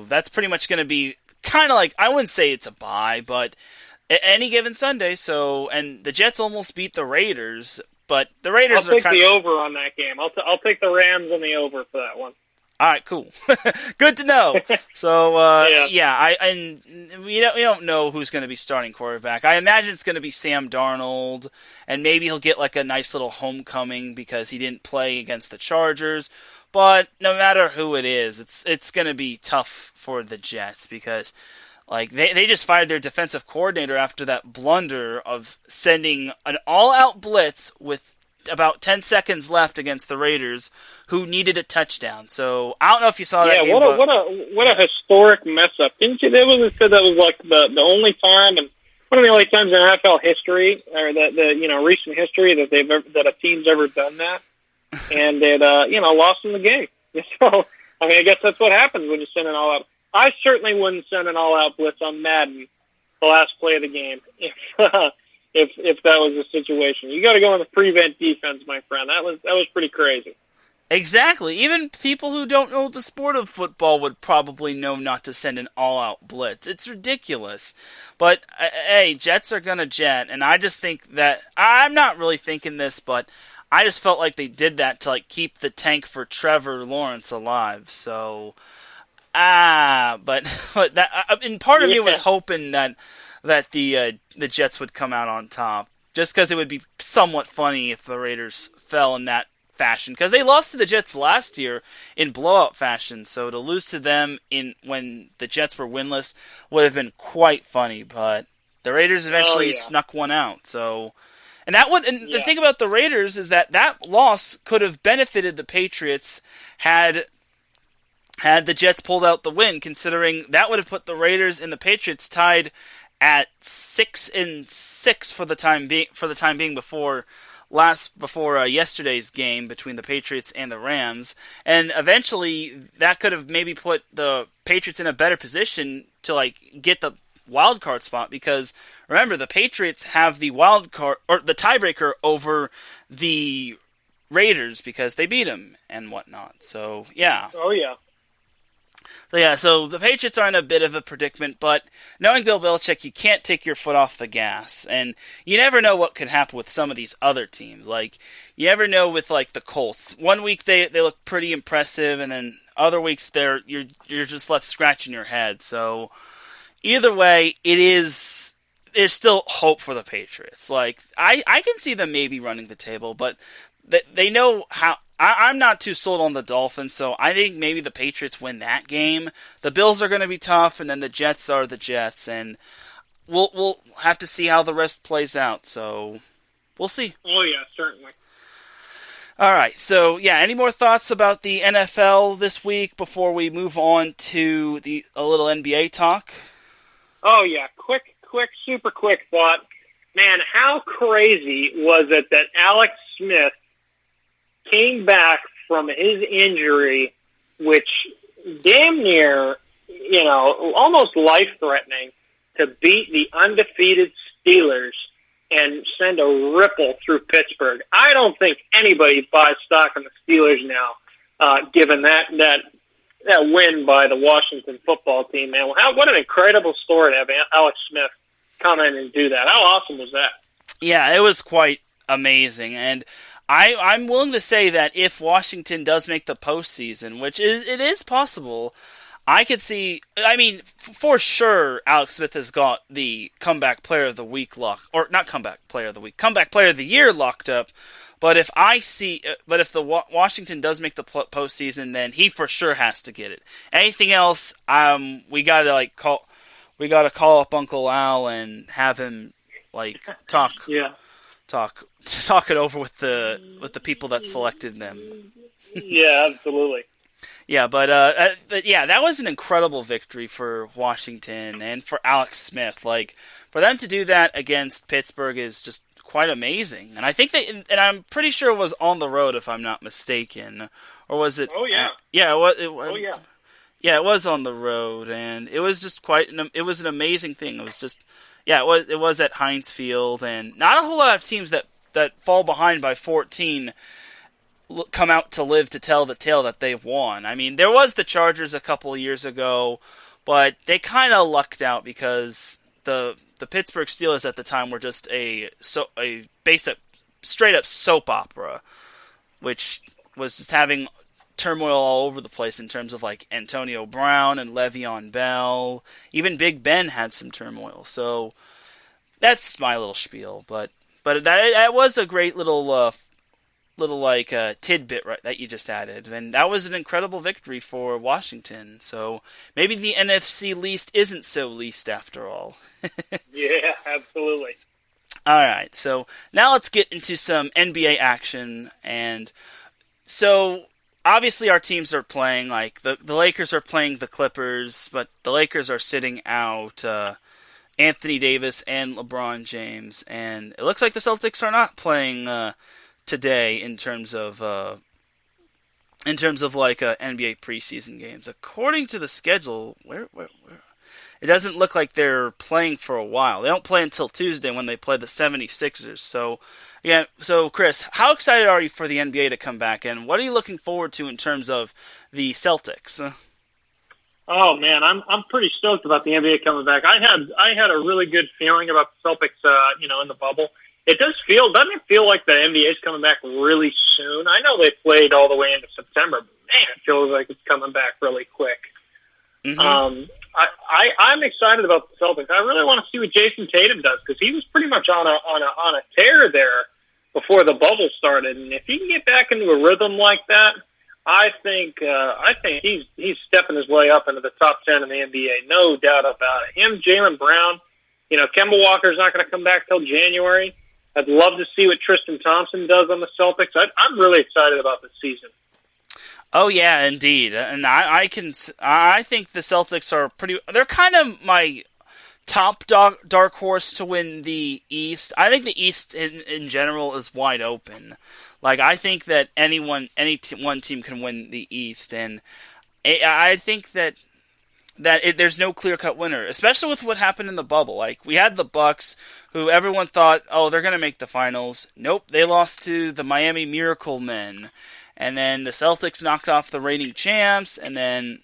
that's pretty much going to be kind of I wouldn't say it's a bye, but any given Sunday. So, and the Jets almost beat the Raiders, but the Raiders I'll take the over on that game. I'll take the Rams on the over for that one. All right, cool. Good to know. So, we don't know who's going to be starting quarterback. I imagine it's going to be Sam Darnold, and maybe he'll get a nice little homecoming because he didn't play against the Chargers. But no matter who it is, it's going to be tough for the Jets because they just fired their defensive coordinator after that blunder of sending an all-out blitz with about 10 seconds left against the Raiders, who needed a touchdown. So I don't know if you saw that game. What a historic mess up! Didn't you? That was the only time, and one of the only times in NFL history, or the recent history that a team's ever done that, and it lost in the game. So I guess that's what happens when you send an all-out. I certainly wouldn't send an all-out blitz on Madden the last play of the game if that was the situation. You got to go on the prevent defense, my friend. That was pretty crazy. Exactly. Even people who don't know the sport of football would probably know not to send an all-out blitz. It's ridiculous. But hey, Jets are gonna jet, and I just think that I'm not really thinking this, but I just felt like they did that to keep the tank for Trevor Lawrence alive. So. But that, and part of me was hoping that the Jets would come out on top, just because it would be somewhat funny if the Raiders fell in that fashion, because they lost to the Jets last year in blowout fashion. So to lose to them when the Jets were winless would have been quite funny. But the Raiders eventually snuck one out. So. The thing about the Raiders is that loss could have benefited the Patriots had the Jets pulled out the win, considering that would have put the Raiders and the Patriots tied at 6-6 for the time being before yesterday's game between the Patriots and the Rams, and eventually that could have maybe put the Patriots in a better position to get the wild card spot, because remember, the Patriots have the wild card or the tiebreaker over the Raiders because they beat them and whatnot. So yeah. Oh yeah. So the Patriots are in a bit of a predicament, but knowing Bill Belichick, you can't take your foot off the gas, and you never know what could happen with some of these other teams. You never know with the Colts. One week they look pretty impressive, and then other weeks you're just left scratching your head. So either way, there's still hope for the Patriots. I can see them maybe running the table, but they know I'm not too sold on the Dolphins, so I think maybe the Patriots win that game. The Bills are going to be tough, and then the Jets are the Jets, and we'll have to see how the rest plays out. So we'll see. Oh yeah, certainly. All right, so yeah, any more thoughts about the NFL this week before we move on to a little NBA talk? Oh yeah, super quick thought. Man, how crazy was it that Alex Smith came back from his injury, which damn near, almost life-threatening, to beat the undefeated Steelers and send a ripple through Pittsburgh. I don't think anybody buys stock in the Steelers now, given that win by the Washington football team. Man, what an incredible story to have Alex Smith come in and do that. How awesome was that? Yeah, it was quite amazing, and I'm willing to say that if Washington does make the postseason, which it is possible, I could see. I mean, for sure, Alex Smith has got the comeback player of the week comeback player of the year locked up. But if the Washington does make the postseason, then he for sure has to get it. Anything else, we gotta call up Uncle Al and have him talk. Yeah. Talk it over with the people that selected them. Yeah, absolutely. Yeah, but yeah, that was an incredible victory for Washington and for Alex Smith. For them to do that against Pittsburgh is just quite amazing. And I think and I'm pretty sure it was on the road, if I'm not mistaken, or was it? Oh yeah. Yeah, oh yeah. Yeah, it was on the road, and it was just it was an amazing thing. It was just, it was at Heinz Field, and not a whole lot of teams that fall behind by 14 come out to live to tell the tale that they've won. I mean, there was the Chargers a couple years ago, but they kind of lucked out because the Pittsburgh Steelers at the time were just a basic, straight up soap opera, which was just having turmoil all over the place in terms of Antonio Brown and Le'Veon Bell. Even Big Ben had some turmoil. So that's my little spiel, but that was a great little tidbit that you just added, and that was an incredible victory for Washington. So maybe the NFC least isn't so least after all. Yeah, absolutely. All right, so now let's get into some NBA action, and so obviously our teams are playing. The Lakers are playing the Clippers, but the Lakers are sitting out Anthony Davis and LeBron James, and it looks like the Celtics are not playing today in terms of NBA preseason games. According to the schedule, where it doesn't look like they're playing for a while. They don't play until Tuesday when they play the 76ers. So Kris, how excited are you for the NBA to come back, and what are you looking forward to in terms of the Celtics? Oh man, I'm pretty stoked about the NBA coming back. I had a really good feeling about the Celtics, in the bubble. Doesn't it feel like the NBA is coming back really soon? I know they played all the way into September, but man, it feels like it's coming back really quick. Mm-hmm. I'm excited about the Celtics. I really want to see what Jason Tatum does because he was pretty much on a tear there before the bubble started, and if he can get back into a rhythm like that, I think he's stepping his way up into the top 10 in the NBA, no doubt about it. Him, Jaylen Brown, Kemba Walker's not going to come back till January. I'd love to see what Tristan Thompson does on the Celtics. I'm really excited about this season. Oh yeah, indeed, and I think the Celtics are they're kind of my top dark horse to win the East. I think the East in general is wide open. I think that one team can win the East, and I think that there's no clear-cut winner, especially with what happened in the bubble. We had the Bucks, who everyone thought, they're going to make the finals. Nope, they lost to the Miami Miracle Men. And then the Celtics knocked off the reigning champs, and that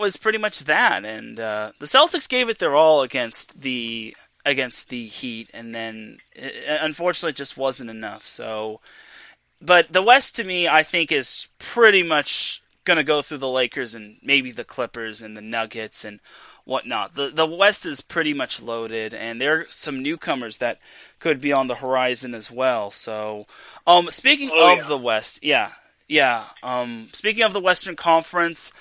was pretty much that. And the Celtics gave it their all against the Heat, and then unfortunately it just wasn't enough. So, but the West to me, I think, is pretty much going to go through the Lakers and maybe the Clippers and the Nuggets and whatnot. The West is pretty much loaded, and there are some newcomers that could be on the horizon as well. So, speaking of the West, speaking of the Western Conference,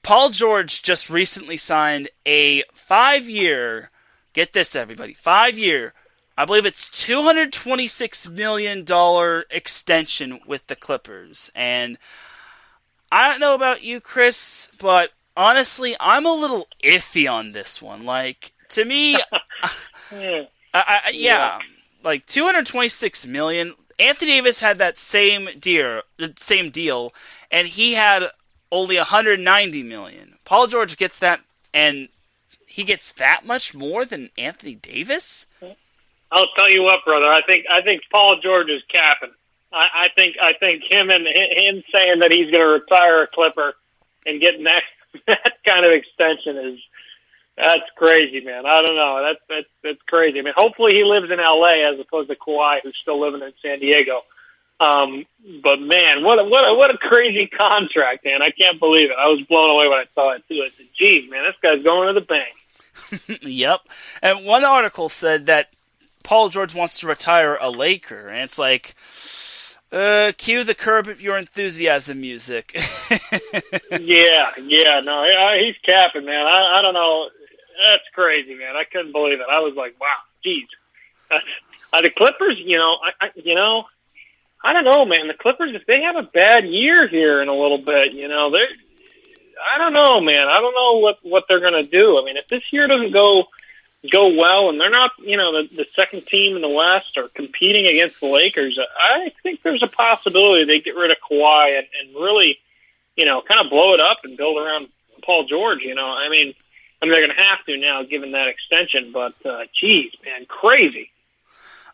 Paul George just recently signed a 5-year, get this everybody, 5-year, I believe it's $226 million extension with the Clippers. And I don't know about you, Kris, but honestly, I'm a little iffy on this one. Like, to me, like $226 million. Anthony Davis had that same deal, and he had only $190 million. Paul George gets that, and he gets that much more than Anthony Davis? I'll tell you what, brother. I think Paul George is capping. I think him saying that he's going to retire a Clipper and getting that kind of extension that's crazy, man. I don't know. That's crazy. I mean, hopefully he lives in L.A. as opposed to Kawhi, who's still living in San Diego. But man, what a crazy contract, man! I can't believe it. I was blown away when I saw it too. I said, "Geez, man, this guy's going to the bank." Yep. And one article said that Paul George wants to retire a Laker, and it's like, cue the Curb Your Enthusiasm music. No, he's capping, man. I don't know. That's crazy, man. I couldn't believe it. I was like, wow, geez. The Clippers, I don't know, man. The Clippers, if they have a bad year here in a little bit, I don't know, man. I don't know what they're going to do. I mean, if this year doesn't go well and they're not, the second team in the West or competing against the Lakers, I think there's a possibility they get rid of Kawhi and really, kind of blow it up and build around Paul George. I mean, they're going to have to now given that extension, but geez, man, crazy.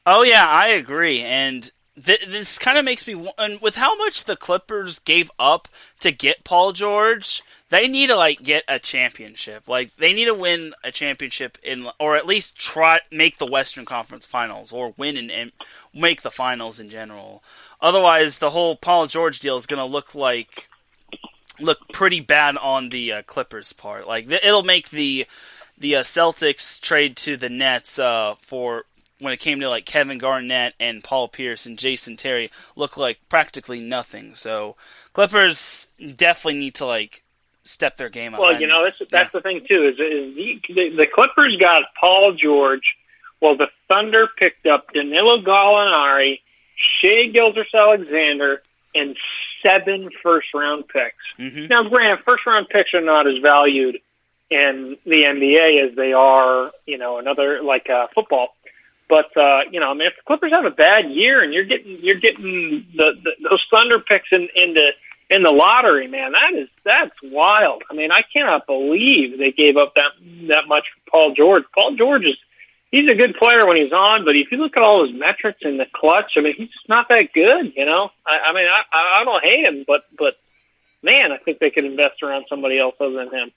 Oh, yeah, I agree. And this kind of makes me, and with how much the Clippers gave up to get Paul George, they need to get a championship. They need to win a championship or at least make the Western Conference Finals, or win and make the finals in general. Otherwise, the whole Paul George deal is going to look pretty bad on the Clippers' part. It'll make the Celtics trade to the Nets for, when it came to Kevin Garnett and Paul Pierce and Jason Terry, look like practically nothing. So Clippers definitely need to step their game up. Well, that's the thing too. Is the Clippers got Paul George. Well, the Thunder picked up Danilo Gallinari, Shai Gilgeous-Alexander, and 7 first-round picks. Mm-hmm. Now, granted, first-round picks are not as valued in the NBA as they are, another football. But I mean, if the Clippers have a bad year and you're getting those Thunder picks in the lottery, man, that's wild. I mean, I cannot believe they gave up that much for Paul George. Paul George he's a good player when he's on, but if you look at all his metrics in the clutch, I mean, he's just not that good. I mean, I don't hate him, but man, I think they could invest around somebody else other than him.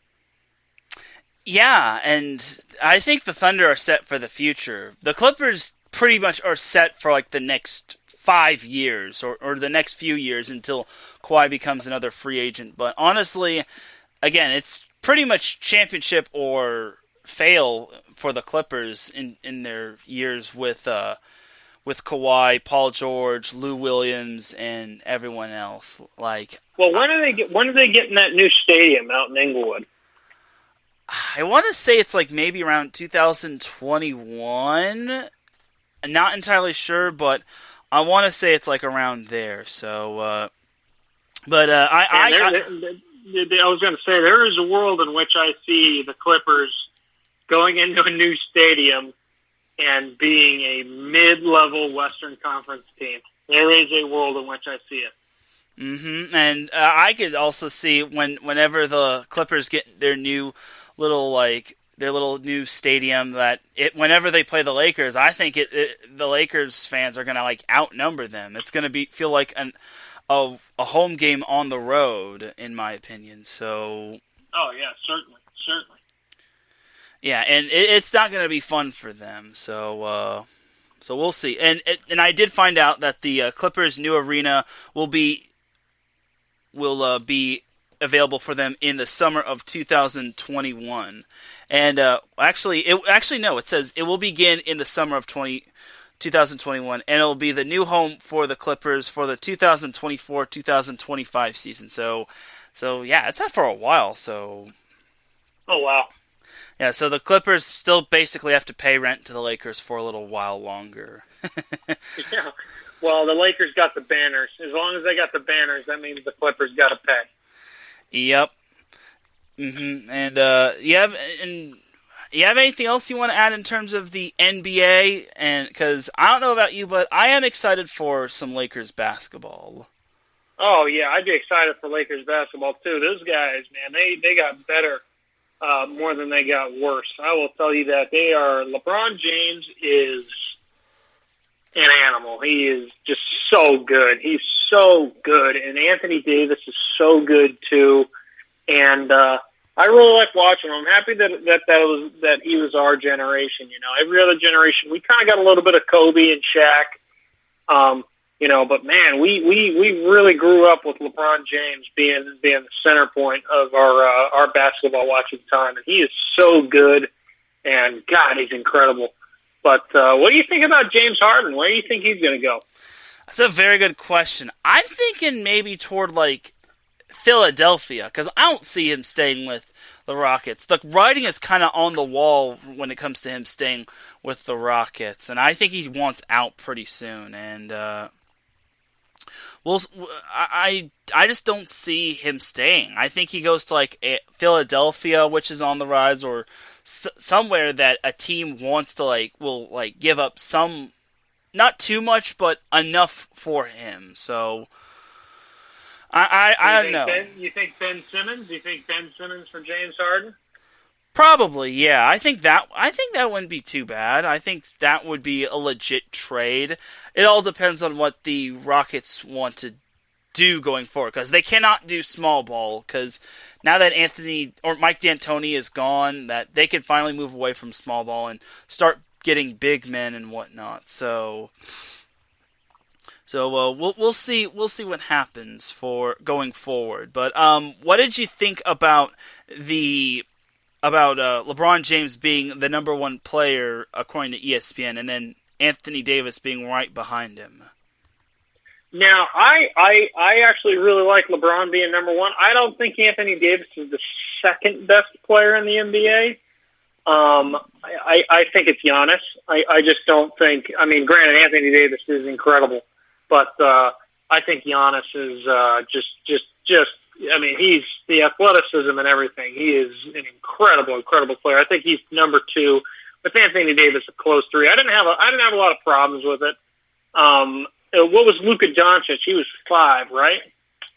Yeah, and I think the Thunder are set for the future. The Clippers pretty much are set for the next 5 years or the next few years until Kawhi becomes another free agent. But honestly, again, it's pretty much championship or fail for the Clippers in their years with Kawhi, Paul George, Lou Williams, and everyone else. Well, when are they getting that new stadium out in Inglewood? I want to say it's maybe around 2021. I'm not entirely sure, but I want to say it's around there. So, I was going to say there is a world in which I see the Clippers going into a new stadium and being a mid-level Western Conference team. There is a world in which I see it. Mm-hmm. And I could also see whenever the Clippers get their new little their little new stadium, that whenever they play the Lakers, I think the Lakers fans are gonna outnumber them. It's gonna feel like a home game on the road, in my opinion. So. Oh yeah, certainly. Yeah, and it's not gonna be fun for them. So we'll see. And I did find out that the Clippers' new arena will be available for them in the summer of 2021. And it says it will begin in the summer of 2021, and it'll be the new home for the Clippers for the 2024-2025 season. So yeah, it's not for a while. So, oh wow, yeah. So the Clippers still basically have to pay rent to the Lakers for a little while longer. Yeah. Well, the Lakers got the banners. As long as they got the banners, that means the Clippers got to pay. Yep. Mm-hmm. And you have anything else you want to add in terms of the NBA? And because I don't know about you, but I am excited for some Lakers basketball. Oh yeah, I'd be excited for Lakers basketball too. Those guys, man, they got better more than they got worse. I will tell you that. LeBron James is an animal. He is just so good. He's so good, and Anthony Davis is so good too. And I really like watching him. I'm happy that he was our generation. You know, every other generation, we kind of got a little bit of Kobe and Shaq. You know, but man, we really grew up with LeBron James being the center point of our basketball watching time, and he is so good. And God, he's incredible. But what do you think about James Harden? Where do you think he's going to go? That's a very good question. I'm thinking maybe toward, like, Philadelphia, because I don't see him staying with the Rockets. The writing is kind of on the wall when it comes to him staying with the Rockets, and I think he wants out pretty soon. And I just don't see him staying. I think he goes to, like, Philadelphia, which is on the rise, or somewhere that a team wants to, will give up some, not too much, but enough for him. So I don't know. You think Ben Simmons? Do you think Ben Simmons for James Harden? Probably, yeah. I think that wouldn't be too bad. I think that would be a legit trade. It all depends on what the Rockets want to do going forward, because they cannot do small ball, because now that Mike D'Antoni is gone, that they can finally move away from small ball and start getting big men and whatnot. So we'll see what happens for going forward. But what did you think about LeBron James being the number one player according to ESPN, and then Anthony Davis being right behind him? Now, I actually really like LeBron being number one. I don't think Anthony Davis is the second best player in the NBA. I think it's Giannis. I just don't think. I mean, granted, Anthony Davis is incredible, but I think Giannis is just. I mean, he's the athleticism and everything. He is an incredible player. I think he's number two. With Anthony Davis, a close three. I didn't have a lot of problems with it. What was Luka Doncic? He was 5, right?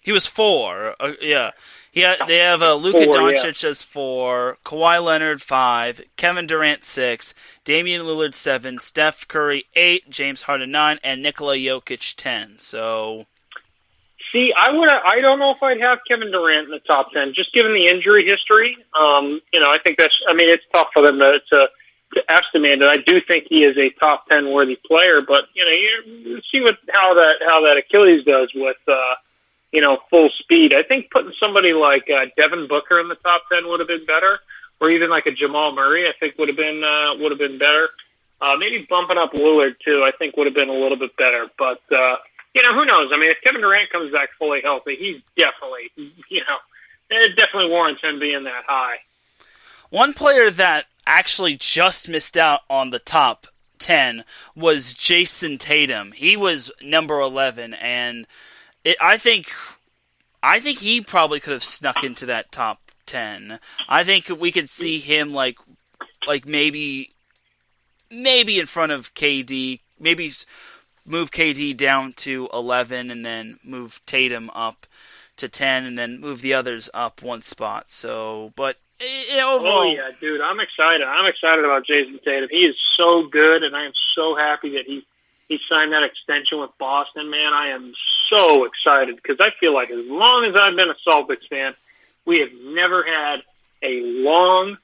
He was 4. Yeah. They have Luka Doncic as 4, Kawhi Leonard 5, Kevin Durant 6, Damian Lillard 7, Steph Curry 8, James Harden 9, and Nikola Jokic 10. So, see, I don't know if I'd have Kevin Durant in the top 10, just given the injury history. I think it's tough for them to estimate it. I do think he is a top 10 worthy player, but you see how that Achilles does with full speed. I think putting somebody like Devin Booker in the top 10 would have been better, or even like a Jamal Murray. I think would have been better. Maybe bumping up Lillard too. I think would have been a little bit better. But who knows? I mean, if Kevin Durant comes back fully healthy, he's definitely it definitely warrants him being that high. One player that actually just missed out on the top 10 was Jason Tatum. He was number 11, and I think he probably could have snuck into that top 10. I think we could see him like maybe in front of KD, maybe move KD down to 11 and then move Tatum up to 10 and then move the others up one spot. So, but overall, oh yeah, dude, I'm excited. I'm excited about Jason Tatum. He is so good, and I am so happy that he signed that extension with Boston. Man, I am so excited because I feel like as long as I've been a Celtics fan, we have never had a long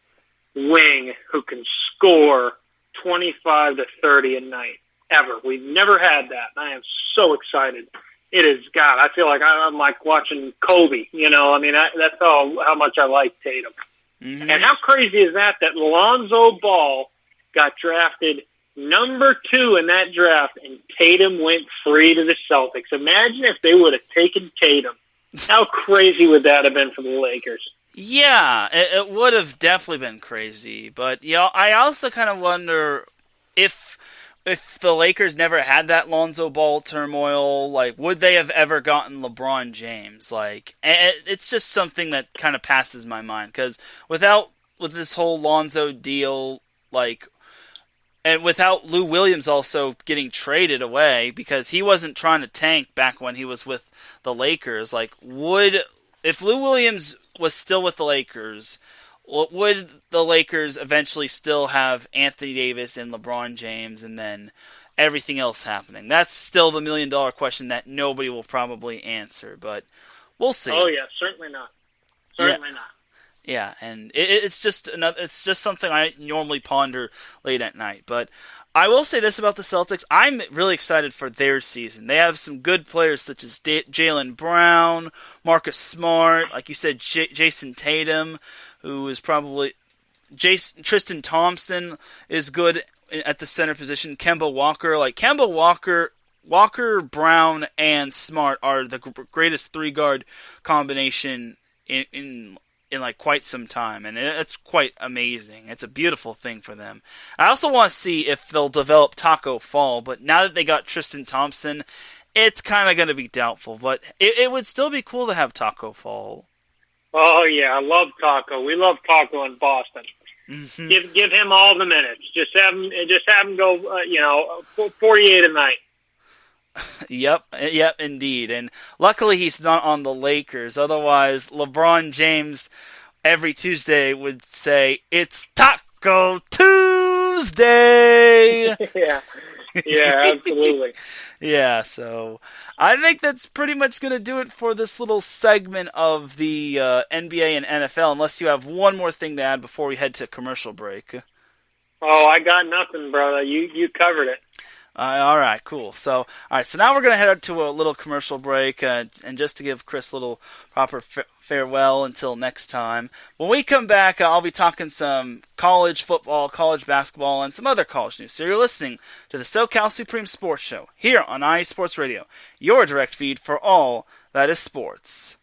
wing who can score 25 to 30 a night ever. We've never had that, and I am so excited. it is, God, I feel like I'm like watching Kobe, you know. I mean, that's how much I like Tatum. Mm-hmm. And how crazy is that Lonzo Ball got drafted number 2 in that draft, and Tatum went free to the Celtics. Imagine if they would have taken Tatum. How crazy would that have been for the Lakers? Yeah, it would have definitely been crazy. But I also kind of wonder if the Lakers never had that Lonzo Ball turmoil, like, would they have ever gotten LeBron James? Like, it's just something that kind of passes my mind, because with this whole Lonzo deal, like, and without Lou Williams also getting traded away, because he wasn't trying to tank back when he was with the Lakers, like, if Lou Williams was still with the Lakers, would the Lakers eventually still have Anthony Davis and LeBron James and then everything else happening? That's still the $1 million question that nobody will probably answer, but we'll see. Oh yeah, certainly not. Certainly not. Yeah, and it's just something I normally ponder late at night. But I will say this about the Celtics: I'm really excited for their season. They have some good players such as Jaylen Brown, Marcus Smart, like you said, Jason Tatum, who is probably Tristan Thompson is good at the center position. Kemba Walker, Brown, and Smart are the greatest 3-guard combination in like quite some time, and it's quite amazing. It's a beautiful thing for them. I also want to see if they'll develop Taco Fall, but now that they got Tristan Thompson, it's kind of going to be doubtful, but it would still be cool to have Taco Fall. Oh yeah, I love Taco. We love Taco in Boston. Mm-hmm. Give him all the minutes. Just have him go 48 a night. Yep, indeed. And luckily he's not on the Lakers. Otherwise, LeBron James every Tuesday would say, "It's Taco Tuesday!" Yeah, absolutely. Yeah, so I think that's pretty much going to do it for this little segment of the NBA and NFL, unless you have one more thing to add before we head to commercial break. Oh, I got nothing, brother. You covered it. All right, cool. So now we're going to head out to a little commercial break, and just to give Kris a little proper farewell until next time. When we come back, I'll be talking some college football, college basketball, and some other college news. So you're listening to the SoCal Supreme Sports Show here on IE Sports Radio, your direct feed for all that is sports.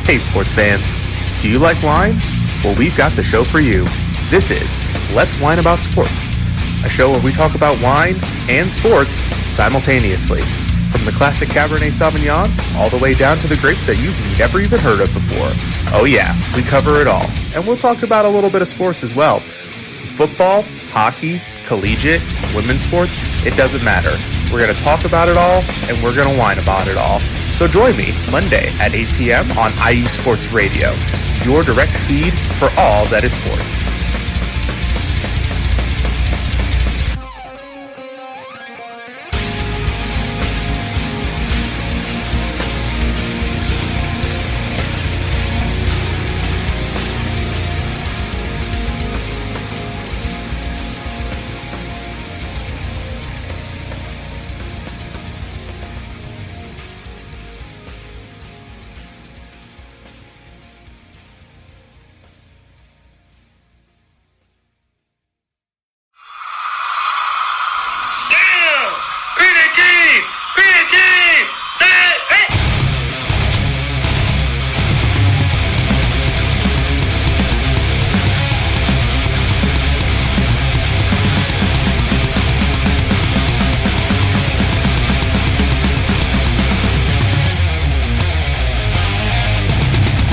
Hey sports fans, do you like wine? Well, we've got the show for you. This is Let's Wine About Sports, a show where we talk about wine and sports simultaneously. From the classic Cabernet Sauvignon all the way down to the grapes that you've never even heard of before. Oh yeah, we cover it all. And we'll talk about a little bit of sports as well. Football, hockey, collegiate, women's sports, it doesn't matter. We're going to talk about it all, and we're going to whine about it all. So join me Monday at 8 p.m. on IU Sports Radio, your direct feed for all that is sports.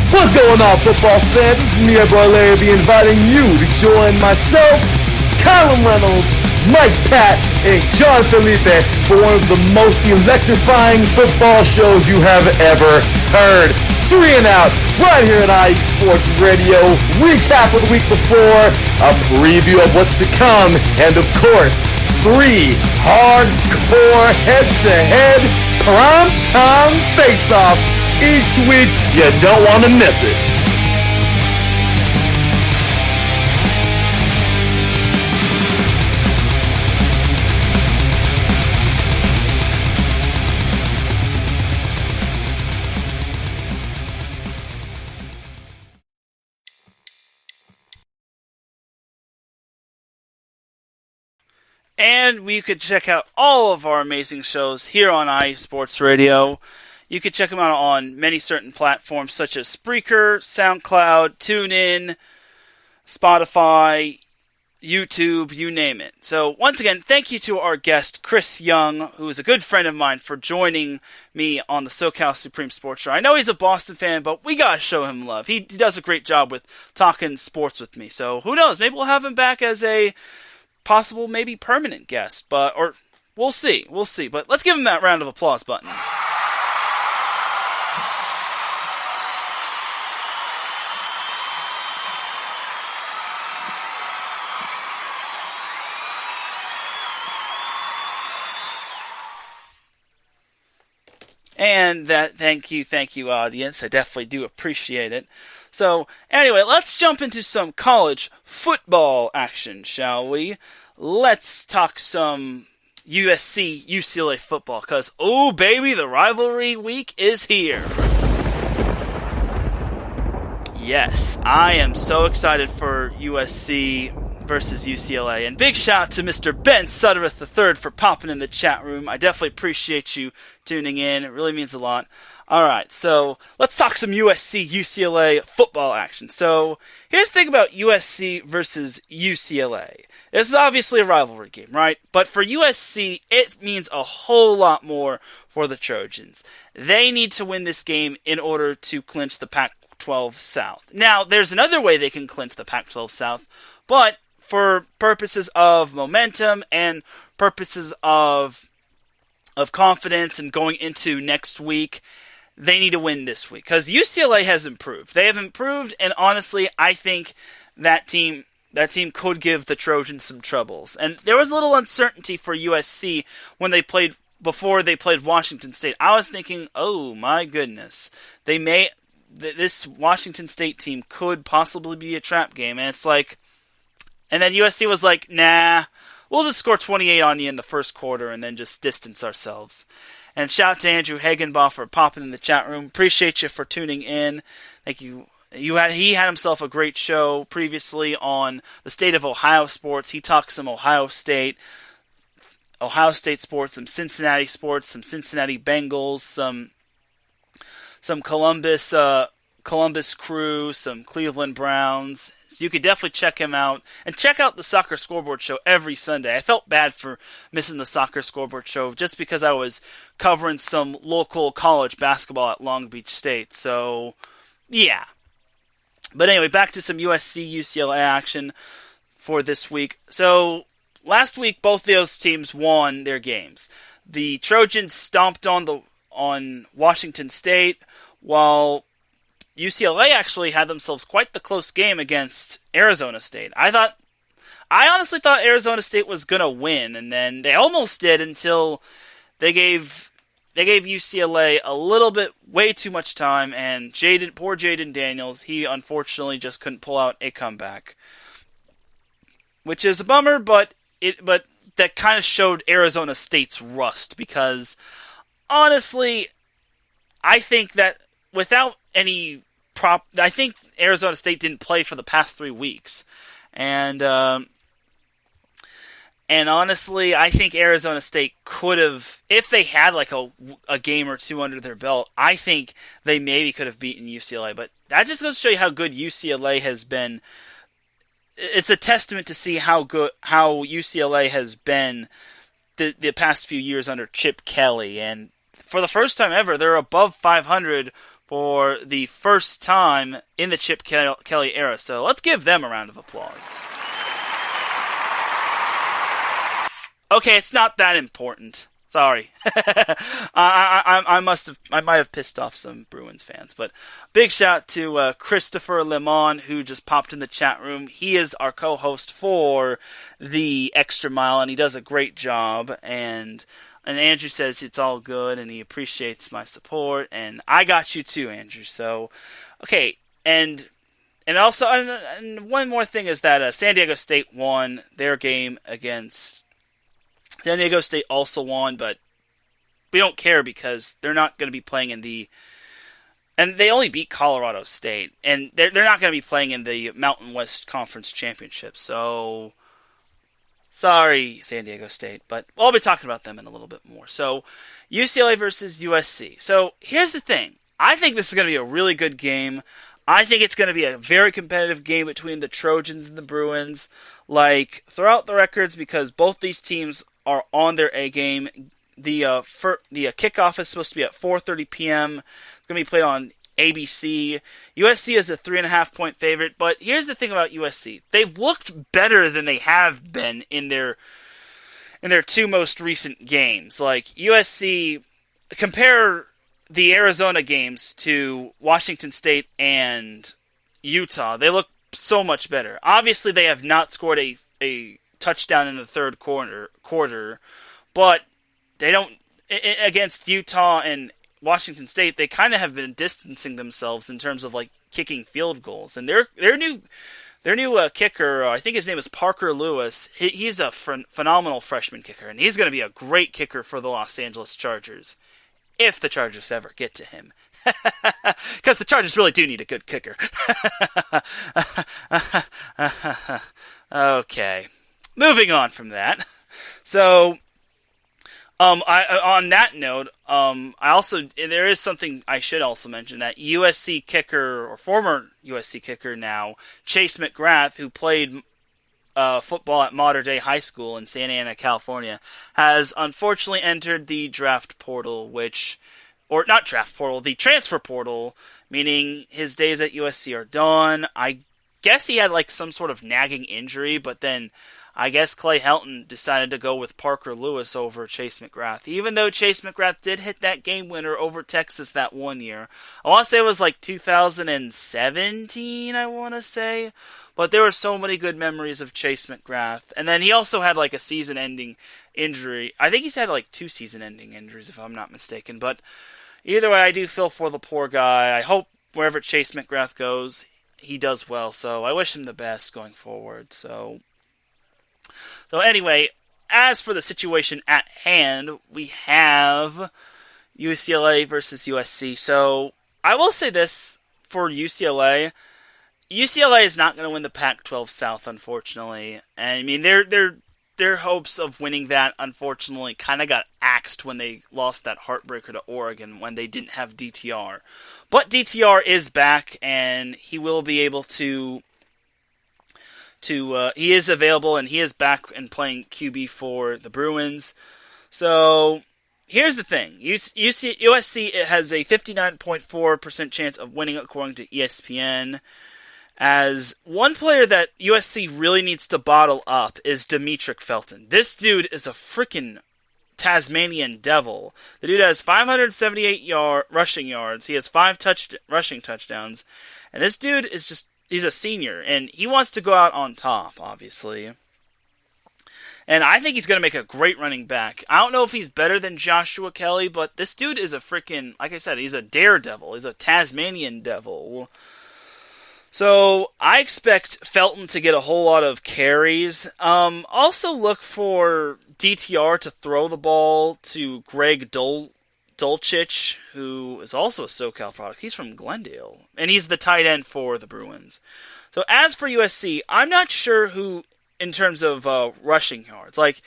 What's going on, football fans? This is me, your boy Larry B, inviting you to join myself, Callum Reynolds, Mike Pat, and John Felipe for one of the most electrifying football shows you have ever heard. 3 and Out, right here at IE Sports Radio. Recap of the week before, a preview of what's to come, and of course, 3 hardcore head-to-head prime-time face-offs each week. You don't want to miss it. And we could check out all of our amazing shows here on IE Sports Radio. You could check them out on many certain platforms such as Spreaker, SoundCloud, TuneIn, Spotify, YouTube, you name it. So once again, thank you to our guest, Kris Young, who is a good friend of mine, for joining me on the SoCal Supreme Sports Show. I know he's a Boston fan, but we gotta show him love. He does a great job with talking sports with me. So who knows, maybe we'll have him back as a possible, maybe permanent guest, or we'll see. But let's give him that round of applause button. And thank you, audience. I definitely do appreciate it. So, anyway, let's jump into some college football action, shall we? Let's talk some USC-UCLA football, because, oh baby, the rivalry week is here. Yes, I am so excited for USC versus UCLA, and big shout out to Mr. Ben Suttereth III for popping in the chat room. I definitely appreciate you tuning in. It really means a lot. Alright, so let's talk some USC-UCLA football action. So, here's the thing about USC versus UCLA. This is obviously a rivalry game, right? But for USC, it means a whole lot more for the Trojans. They need to win this game in order to clinch the Pac-12 South. Now, there's another way they can clinch the Pac-12 South, but for purposes of momentum and purposes of confidence and going into next week, they need to win this week, because UCLA has improved. They have improved, and honestly, I think that team could give the Trojans some troubles. And there was a little uncertainty for USC before they played Washington State. I was thinking, oh my goodness, this Washington State team could possibly be a trap game, and then USC was like, nah, we'll just score 28 on you in the first quarter and then just distance ourselves. And shout out to Andrew Hagenbaugh for popping in the chat room. Appreciate you for tuning in. Thank you. He had himself a great show previously on the state of Ohio sports. He talked some Ohio State sports, some Cincinnati sports, some Cincinnati Bengals, some Columbus Crew, some Cleveland Browns. So you could definitely check him out. And check out the Soccer Scoreboard Show every Sunday. I felt bad for missing the Soccer Scoreboard Show just because I was covering some local college basketball at Long Beach State. So, yeah. But anyway, back to some USC-UCLA action for this week. So, last week, both of those teams won their games. The Trojans stomped on Washington State, while UCLA actually had themselves quite the close game against Arizona State. I honestly thought Arizona State was going to win, and then they almost did until they gave UCLA a little bit, way too much time, and poor Jaden Daniels, he unfortunately just couldn't pull out a comeback. Which is a bummer, but that kind of showed Arizona State's rust, because honestly, I think that without any I think Arizona State didn't play for the past 3 weeks. And honestly, I think Arizona State could have, if they had like a game or two under their belt, I think they maybe could have beaten UCLA. But that just goes to show you how good UCLA has been. It's a testament to see how UCLA has been the past few years under Chip Kelly. And for the first time ever, they're above 500 for the first time in the Chip Kelly era. So let's give them a round of applause. Okay, it's not that important. Sorry. I might have pissed off some Bruins fans, but big shout to Christopher Lemon, who just popped in the chat room. He is our co-host for the Extra Mile, and he does a great job. And Andrew says it's all good, and he appreciates my support, and I got you too, Andrew. So, okay, and also, and one more thing is that San Diego State won their game against. San Diego State also won, but we don't care because they're not going to be playing in the... And they only beat Colorado State, and they're not going to be playing in the Mountain West Conference Championship, so... Sorry, San Diego State, but I'll be talking about them in a little bit more. So, UCLA versus USC. So, here's the thing. I think this is going to be a really good game. I think it's going to be a very competitive game between the Trojans and the Bruins. Like, throw out the records because both these teams are on their A game. The kickoff is supposed to be at 4:30 p.m. It's going to be played on ABC. USC is a 3.5-point favorite, but here's the thing about USC. They've looked better than they have been in their two most recent games. Like, USC, compare the Arizona games to Washington State and Utah. They look so much better. Obviously, they have not scored a touchdown in the third quarter, but they don't. Against Utah and Washington State, they kind of have been distancing themselves in terms of like kicking field goals. And their new kicker, I think his name is Parker Lewis. He's a phenomenal freshman kicker, and he's going to be a great kicker for the Los Angeles Chargers. If the Chargers ever get to him. Because the Chargers really do need a good kicker. Okay. Moving on from that. So, on that note, there is something I should also mention, that USC kicker, or former USC kicker now, Chase McGrath, who played football at Mater Dei High School in Santa Ana, California, has unfortunately entered the draft portal, the transfer portal, meaning his days at USC are done. I guess he had like some sort of nagging injury, but then I guess Clay Helton decided to go with Parker Lewis over Chase McGrath, even though Chase McGrath did hit that game winner over Texas that one year. I want to say it was like 2017, I want to say. But there were so many good memories of Chase McGrath. And then he also had like a season-ending injury. I think he's had like 2 season-ending injuries, if I'm not mistaken. But either way, I do feel for the poor guy. I hope wherever Chase McGrath goes, he does well. So I wish him the best going forward. So anyway, as for the situation at hand, we have UCLA versus USC. So I will say this for UCLA. UCLA is not going to win the Pac-12 South, unfortunately. And I mean, their hopes of winning that, unfortunately, kind of got axed when they lost that heartbreaker to Oregon when they didn't have DTR. But DTR is back, and he will be able to he is available, and he is back and playing QB for the Bruins. So here's the thing. USC has a 59.4% chance of winning, according to ESPN. As one player that USC really needs to bottle up is Demetric Felton. This dude is a freaking Tasmanian devil. The dude has 578 rushing yards. He has 5 rushing touchdowns. And this dude is he's a senior, and he wants to go out on top, obviously. And I think he's going to make a great running back. I don't know if he's better than Joshua Kelly, but this dude is a freaking, like I said, he's a daredevil. He's a Tasmanian devil. So I expect Felton to get a whole lot of carries. Also look for DTR to throw the ball to Greg Dulcich, who is also a SoCal product. He's from Glendale, and he's the tight end for the Bruins. So as for USC, I'm not sure who, in terms of rushing yards. Like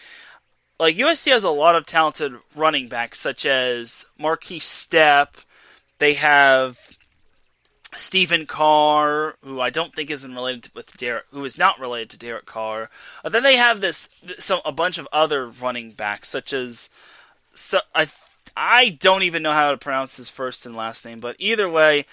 USC has a lot of talented running backs, such as Marquise Stepp. They have Stephen Carr, who I don't think is who is not related to Derek Carr. Then they have a bunch of other running backs, such as I don't even know how to pronounce his first and last name, but either way,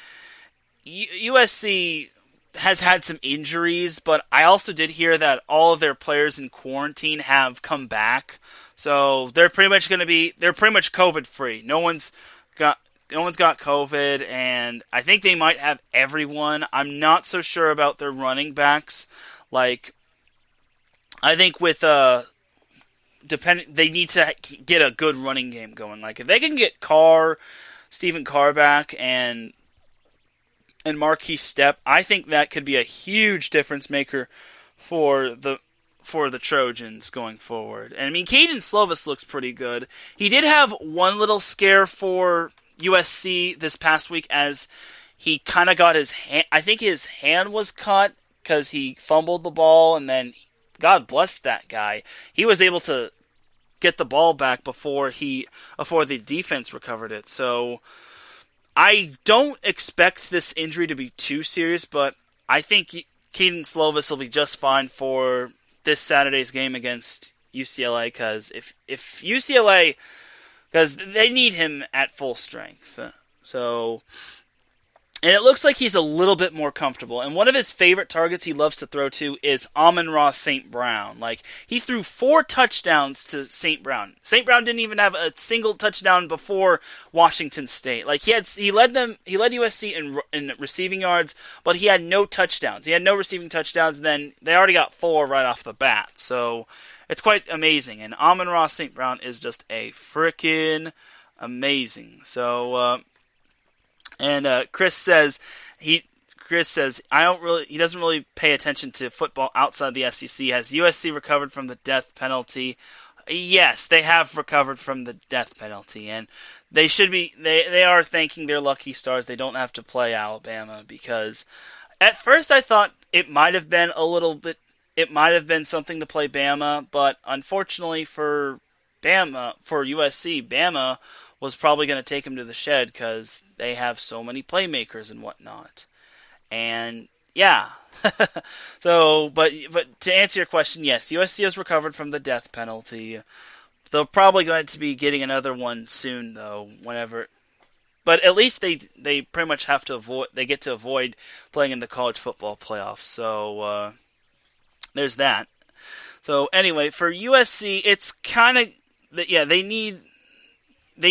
USC has had some injuries, but I also did hear that all of their players in quarantine have come back. So they're pretty much COVID free. No one's got COVID, and I think they might have everyone. I'm not so sure about their running backs. Like, I think with they need to get a good running game going. Like, if they can get Stephen Carr back and Marquise Stepp, I think that could be a huge difference maker for the Trojans going forward. And I mean, Caden Slovis looks pretty good. He did have one little scare for USC this past week as he kind of got his hand. I think his hand was cut because he fumbled the ball, and then God bless that guy. He was able to get the ball back before the defense recovered it. So I don't expect this injury to be too serious, but I think Caden Slovis will be just fine for this Saturday's game against UCLA, because if UCLA, because they need him at full strength. So, and it looks like he's a little bit more comfortable. And one of his favorite targets he loves to throw to is Amon-Ra St. Brown. Like, he threw 4 touchdowns to St. Brown. St. Brown didn't even have a single touchdown before Washington State. Like, he led USC in receiving yards, but he had no touchdowns. He had no receiving touchdowns, and then they already got 4 right off the bat. So it's quite amazing. And Amon-Ra St. Brown is just a freaking amazing. So, Kris says he doesn't really pay attention to football outside the SEC. Has USC recovered from the death penalty? Yes, they have recovered from the death penalty, and they should be. They are thanking their lucky stars they don't have to play Alabama, because at first I thought it might have been something to play Bama, but unfortunately for USC, Bama was probably going to take him to the shed because they have so many playmakers and whatnot. And yeah, so but to answer your question, yes, USC has recovered from the death penalty. They're probably going to be getting another one soon, though. Whenever, but at least they pretty much have to avoid. They get to avoid playing in the college football playoffs. So there's that. So anyway, for USC, it's kind of they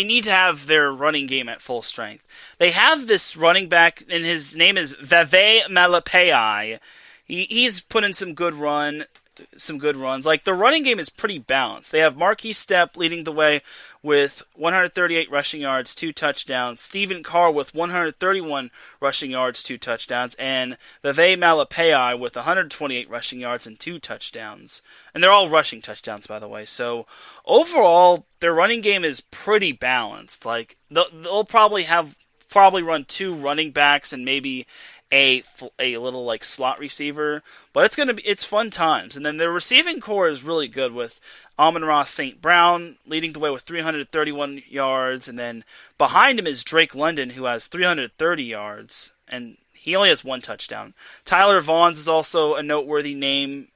need to have their running game at full strength. They have this running back, and his name is Veve Malepeai. He's put in some good runs. Like, the running game is pretty balanced. They have Marquise Stepp leading the way with 138 rushing yards, 2 touchdowns. Stephen Carr with 131 rushing yards, 2 touchdowns. And Veve Malepeai with 128 rushing yards and 2 touchdowns. And they're all rushing touchdowns, by the way. So, overall, their running game is pretty balanced. Like, they'll probably run 2 running backs and maybe a little like slot receiver, but it's fun times. And then their receiving core is really good with Amon-Ra St. Brown leading the way with 331 yards, and then behind him is Drake London, who has 330 yards, and he only has 1 touchdown. Tyler Vaughns is also a noteworthy name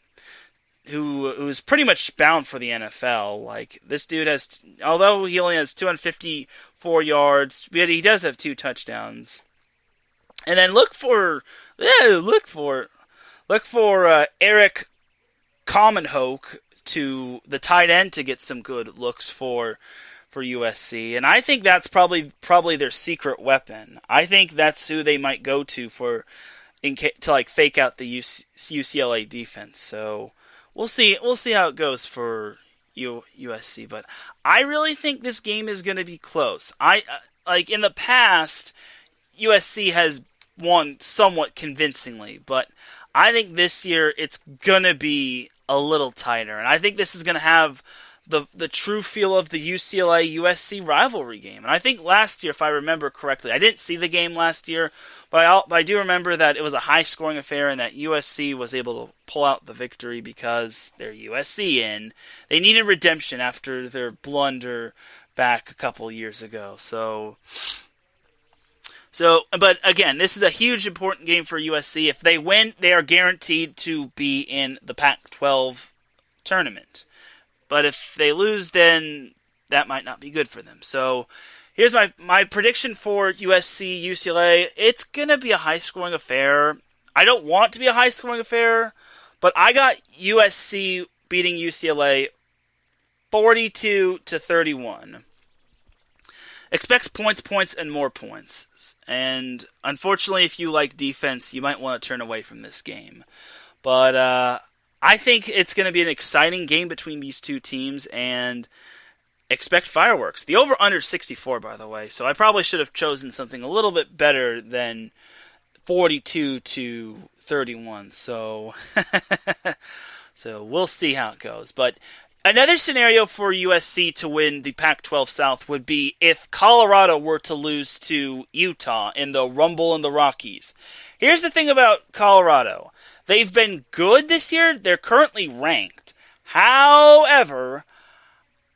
who's pretty much bound for the NFL. Like, this dude although he only has 254 yards, but he does have 2 touchdowns. And then look for Eric Commonhoke, to the tight end, to get some good looks for USC, and I think that's probably their secret weapon. I think that's who they might go to to like fake out the UCLA defense. So we'll see how it goes for USC, but I really think this game is going to be close. Like in the past, USC has won somewhat convincingly, but I think this year it's going to be a little tighter, and I think this is going to have the true feel of the UCLA-USC rivalry game. And I think last year, if I remember correctly, I didn't see the game last year, but I do remember that it was a high-scoring affair and that USC was able to pull out the victory because they're USC, and they needed redemption after their blunder back a couple years ago. So, but again, this is a huge important game for USC. If they win, they are guaranteed to be in the Pac-12 tournament. But if they lose, then that might not be good for them. So, here's my prediction for USC-UCLA. It's going to be a high-scoring affair. I don't want it to be a high-scoring affair, but I got USC beating UCLA 42-31. Expect points, and more points. And unfortunately, if you like defense, you might want to turn away from this game. But I think it's going to be an exciting game between these two teams, and expect fireworks. The over-under 64, by the way, so I probably should have chosen something a little bit better than 42-31. So, so we'll see how it goes. But another scenario for USC to win the Pac-12 South would be if Colorado were to lose to Utah in the Rumble in the Rockies. Here's the thing about Colorado. They've been good this year. They're currently ranked. However,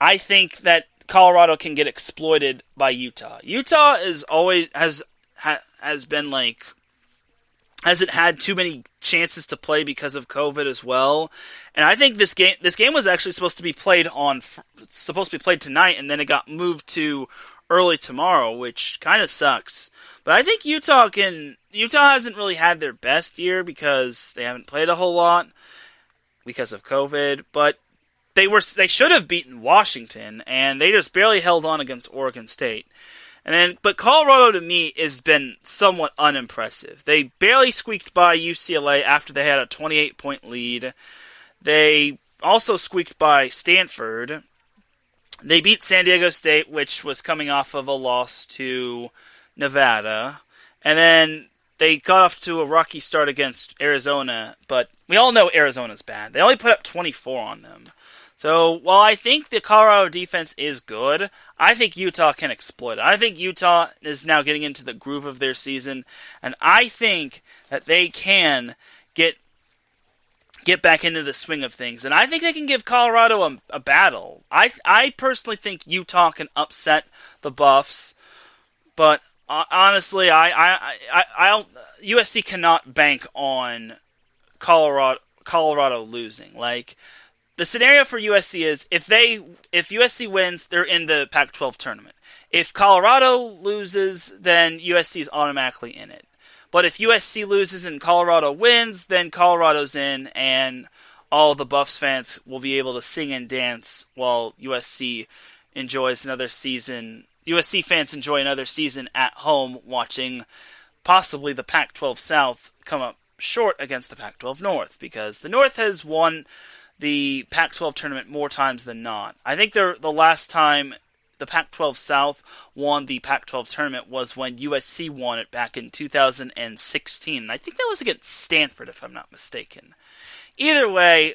I think that Colorado can get exploited by Utah. Utah hasn't had too many chances to play because of COVID as well. And I think this game was actually supposed to be played tonight, and then it got moved to early tomorrow, which kind of sucks. But I think Utah hasn't really had their best year because they haven't played a whole lot because of COVID, but they should have beaten Washington, and they just barely held on against Oregon State. But Colorado, to me, has been somewhat unimpressive. They barely squeaked by UCLA after they had a 28-point lead. They also squeaked by Stanford. They beat San Diego State, which was coming off of a loss to Nevada. And then they got off to a rocky start against Arizona, but we all know Arizona's bad. They only put up 24 on them. So, while I think the Colorado defense is good, I think Utah can exploit it. I think Utah is now getting into the groove of their season, and I think that they can get back into the swing of things. And I think they can give Colorado a battle. I personally think Utah can upset the Buffs, but honestly, USC cannot bank on Colorado losing. Like, the scenario for USC is if USC wins, they're in the Pac-12 tournament. If Colorado loses, then USC is automatically in it. But if USC loses and Colorado wins, then Colorado's in, and all the Buffs fans will be able to sing and dance while USC enjoys another season. USC fans enjoy another season at home watching possibly the Pac-12 South come up short against the Pac-12 North, because the North has won the Pac-12 tournament more times than not. I think the last time the Pac-12 South won the Pac-12 tournament was when USC won it back in 2016. I think that was against Stanford, if I'm not mistaken. Either way,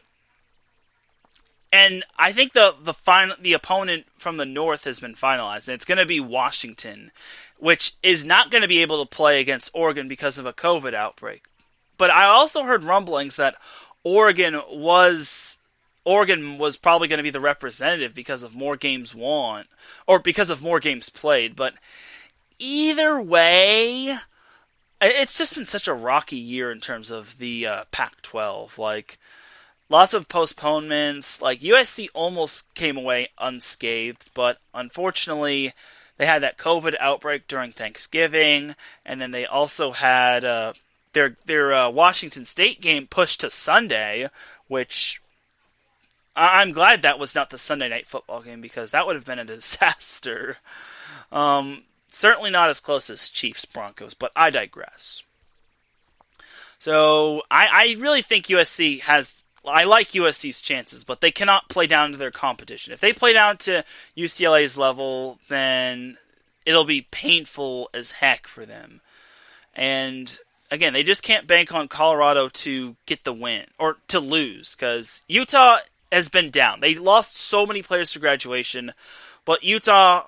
and I think the opponent from the North has been finalized, and it's going to be Washington, which is not going to be able to play against Oregon because of a COVID outbreak. But I also heard rumblings that Oregon was probably going to be the representative because of more games won, or because of more games played. But either way, it's just been such a rocky year in terms of the Pac-12. Like, lots of postponements. Like, USC almost came away unscathed, but unfortunately, they had that COVID outbreak during Thanksgiving, and then they also had their Washington State game pushed to Sunday, which I'm glad that was not the Sunday Night Football game, because that would have been a disaster. Certainly not as close as Chiefs-Broncos, but I digress. So I really think USC I like USC's chances, but they cannot play down to their competition. If they play down to UCLA's level, then it'll be painful as heck for them. And again, they just can't bank on Colorado to get the win, or to lose, because Utah has been down. They lost so many players to graduation, but Utah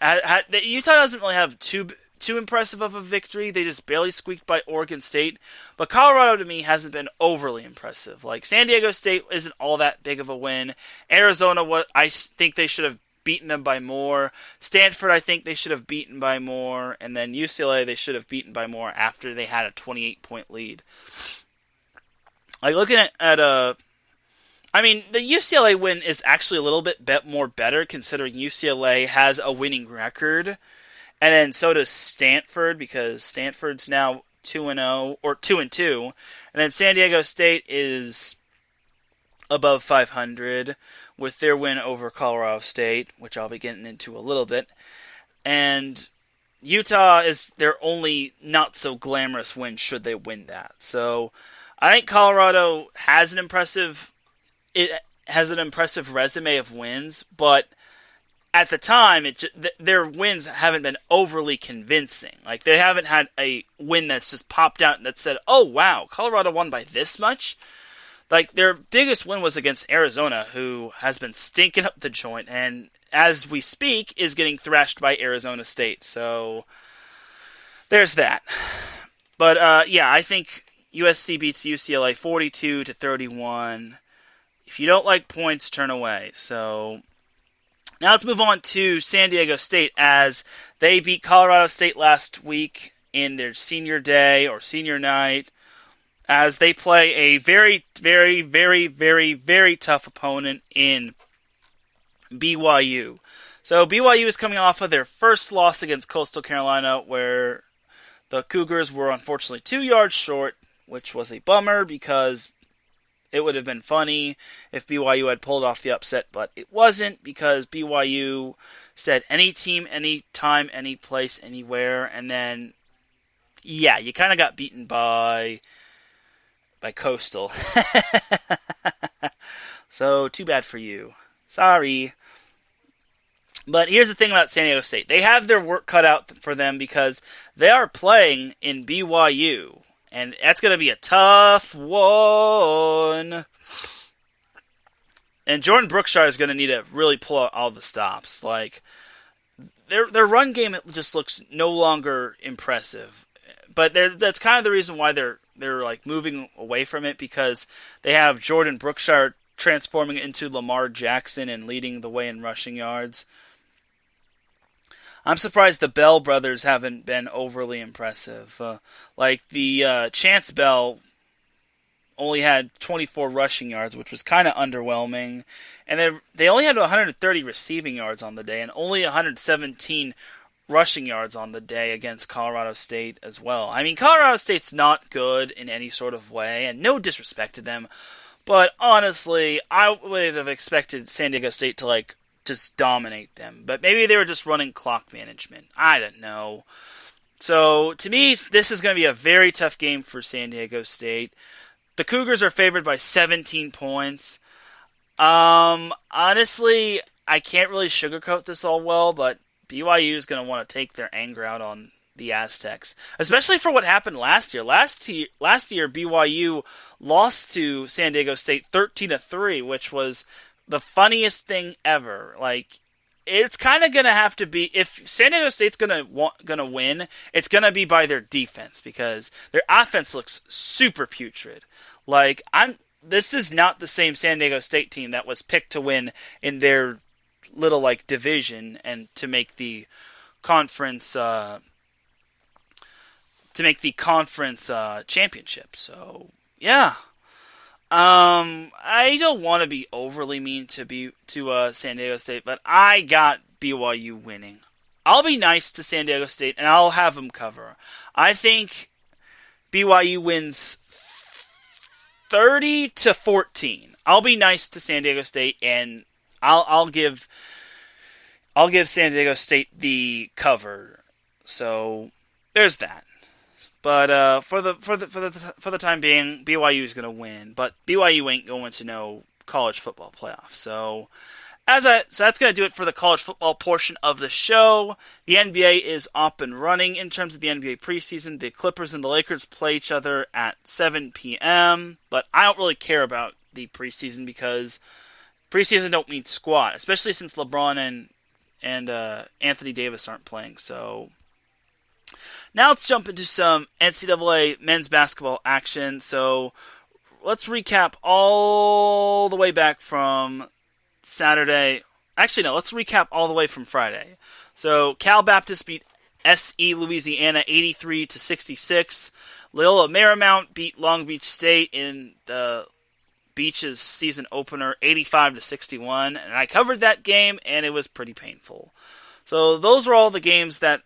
doesn't really have too impressive of a victory. They just barely squeaked by Oregon State. But Colorado, to me, hasn't been overly impressive. Like, San Diego State isn't all that big of a win. Arizona, I think they should have beaten them by more. Stanford, I think they should have beaten by more. And then UCLA, they should have beaten by more after they had a 28-point lead. Like, looking at the UCLA win is actually a little bit more better, considering UCLA has a winning record. And then so does Stanford, because Stanford's now 2-0 or 2-2, and then San Diego State is above 500 with their win over Colorado State, which I'll be getting into a little bit, and Utah is their only not so glamorous win should they win that. So I think Colorado has an impressive resume of wins, but at the time, their wins haven't been overly convincing. Like, they haven't had a win that's just popped out and that said, oh, wow, Colorado won by this much? Like, their biggest win was against Arizona, who has been stinking up the joint, and as we speak, is getting thrashed by Arizona State. So, there's that. But, I think USC beats UCLA 42-31. If you don't like points, turn away. So now let's move on to San Diego State as they beat Colorado State last week in their senior day or senior night as they play a very, very, very, very, very tough opponent in BYU. So BYU is coming off of their first loss against Coastal Carolina where the Cougars were unfortunately 2 yards short, which was a bummer because it would have been funny if BYU had pulled off the upset, but it wasn't because BYU said any team, any time, any place, anywhere, and then, you kind of got beaten by Coastal. So, too bad for you. Sorry. But here's the thing about San Diego State. They have their work cut out for them because they are playing in BYU. And that's going to be a tough one. And Jordan Brookshire is going to need to really pull out all the stops. Like, their run game just looks no longer impressive. But that's kind of the reason why they're like moving away from it, because they have Jordan Brookshire transforming into Lamar Jackson and leading the way in rushing yards. I'm surprised the Bell brothers haven't been overly impressive. The Chance Bell only had 24 rushing yards, which was kind of underwhelming. And they only had 130 receiving yards on the day and only 117 rushing yards on the day against Colorado State as well. I mean, Colorado State's not good in any sort of way, and no disrespect to them. But honestly, I would have expected San Diego State to, just dominate them. But maybe they were just running clock management. I don't know. So, to me, this is going to be a very tough game for San Diego State. The Cougars are favored by 17 points. Honestly, I can't really sugarcoat this all well, but BYU is going to want to take their anger out on the Aztecs, especially for what happened last year. Last year, BYU lost to San Diego State 13-3, which was the funniest thing ever. It's kind of going to have to be, if San Diego State's going to win, it's going to be by their defense, because their offense looks super putrid. This is not the same San Diego State team that was picked to win in their little division and to make the conference championship. So yeah. I don't want to be overly mean to San Diego State, but I got BYU winning. I'll be nice to San Diego State, and I'll have them cover. I think BYU wins 30-14. I'll be nice to San Diego State, and I'll give San Diego State the cover. So there's that. But for the time being, BYU is going to win. But BYU ain't going to no college football playoff. So that's going to do it for the college football portion of the show. The NBA is up and running in terms of the NBA preseason. The Clippers and the Lakers play each other at 7 p.m. But I don't really care about the preseason because preseason don't mean squat, especially since LeBron and Anthony Davis aren't playing. So now let's jump into some NCAA men's basketball action. So let's recap all the way back from Saturday. Actually, no, let's recap all the way from Friday. So Cal Baptist beat SE Louisiana 83-66. Loyola Marymount beat Long Beach State in the Beach's season opener 85-61. And I covered that game, and it was pretty painful. So those were all the games that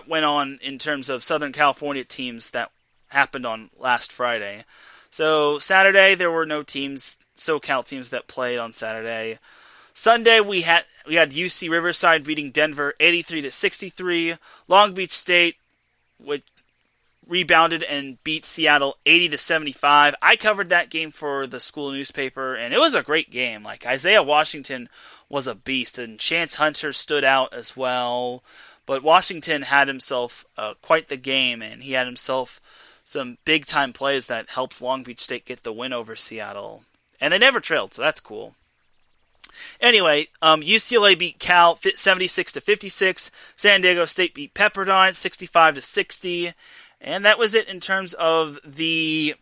went on in terms of Southern California teams that happened on last Friday. So Saturday there were no teams, SoCal teams that played on Saturday. Sunday we had UC Riverside beating Denver 83-63. Long Beach State which rebounded and beat Seattle 80-75. I covered that game for the school newspaper, and it was a great game. Like, Isaiah Washington was a beast, and Chance Hunter stood out as well. But Washington had himself quite the game, and he had himself some big-time plays that helped Long Beach State get the win over Seattle. And they never trailed, so that's cool. Anyway, UCLA beat Cal 76-56. San Diego State beat Pepperdine 65-60. And that was it in terms of the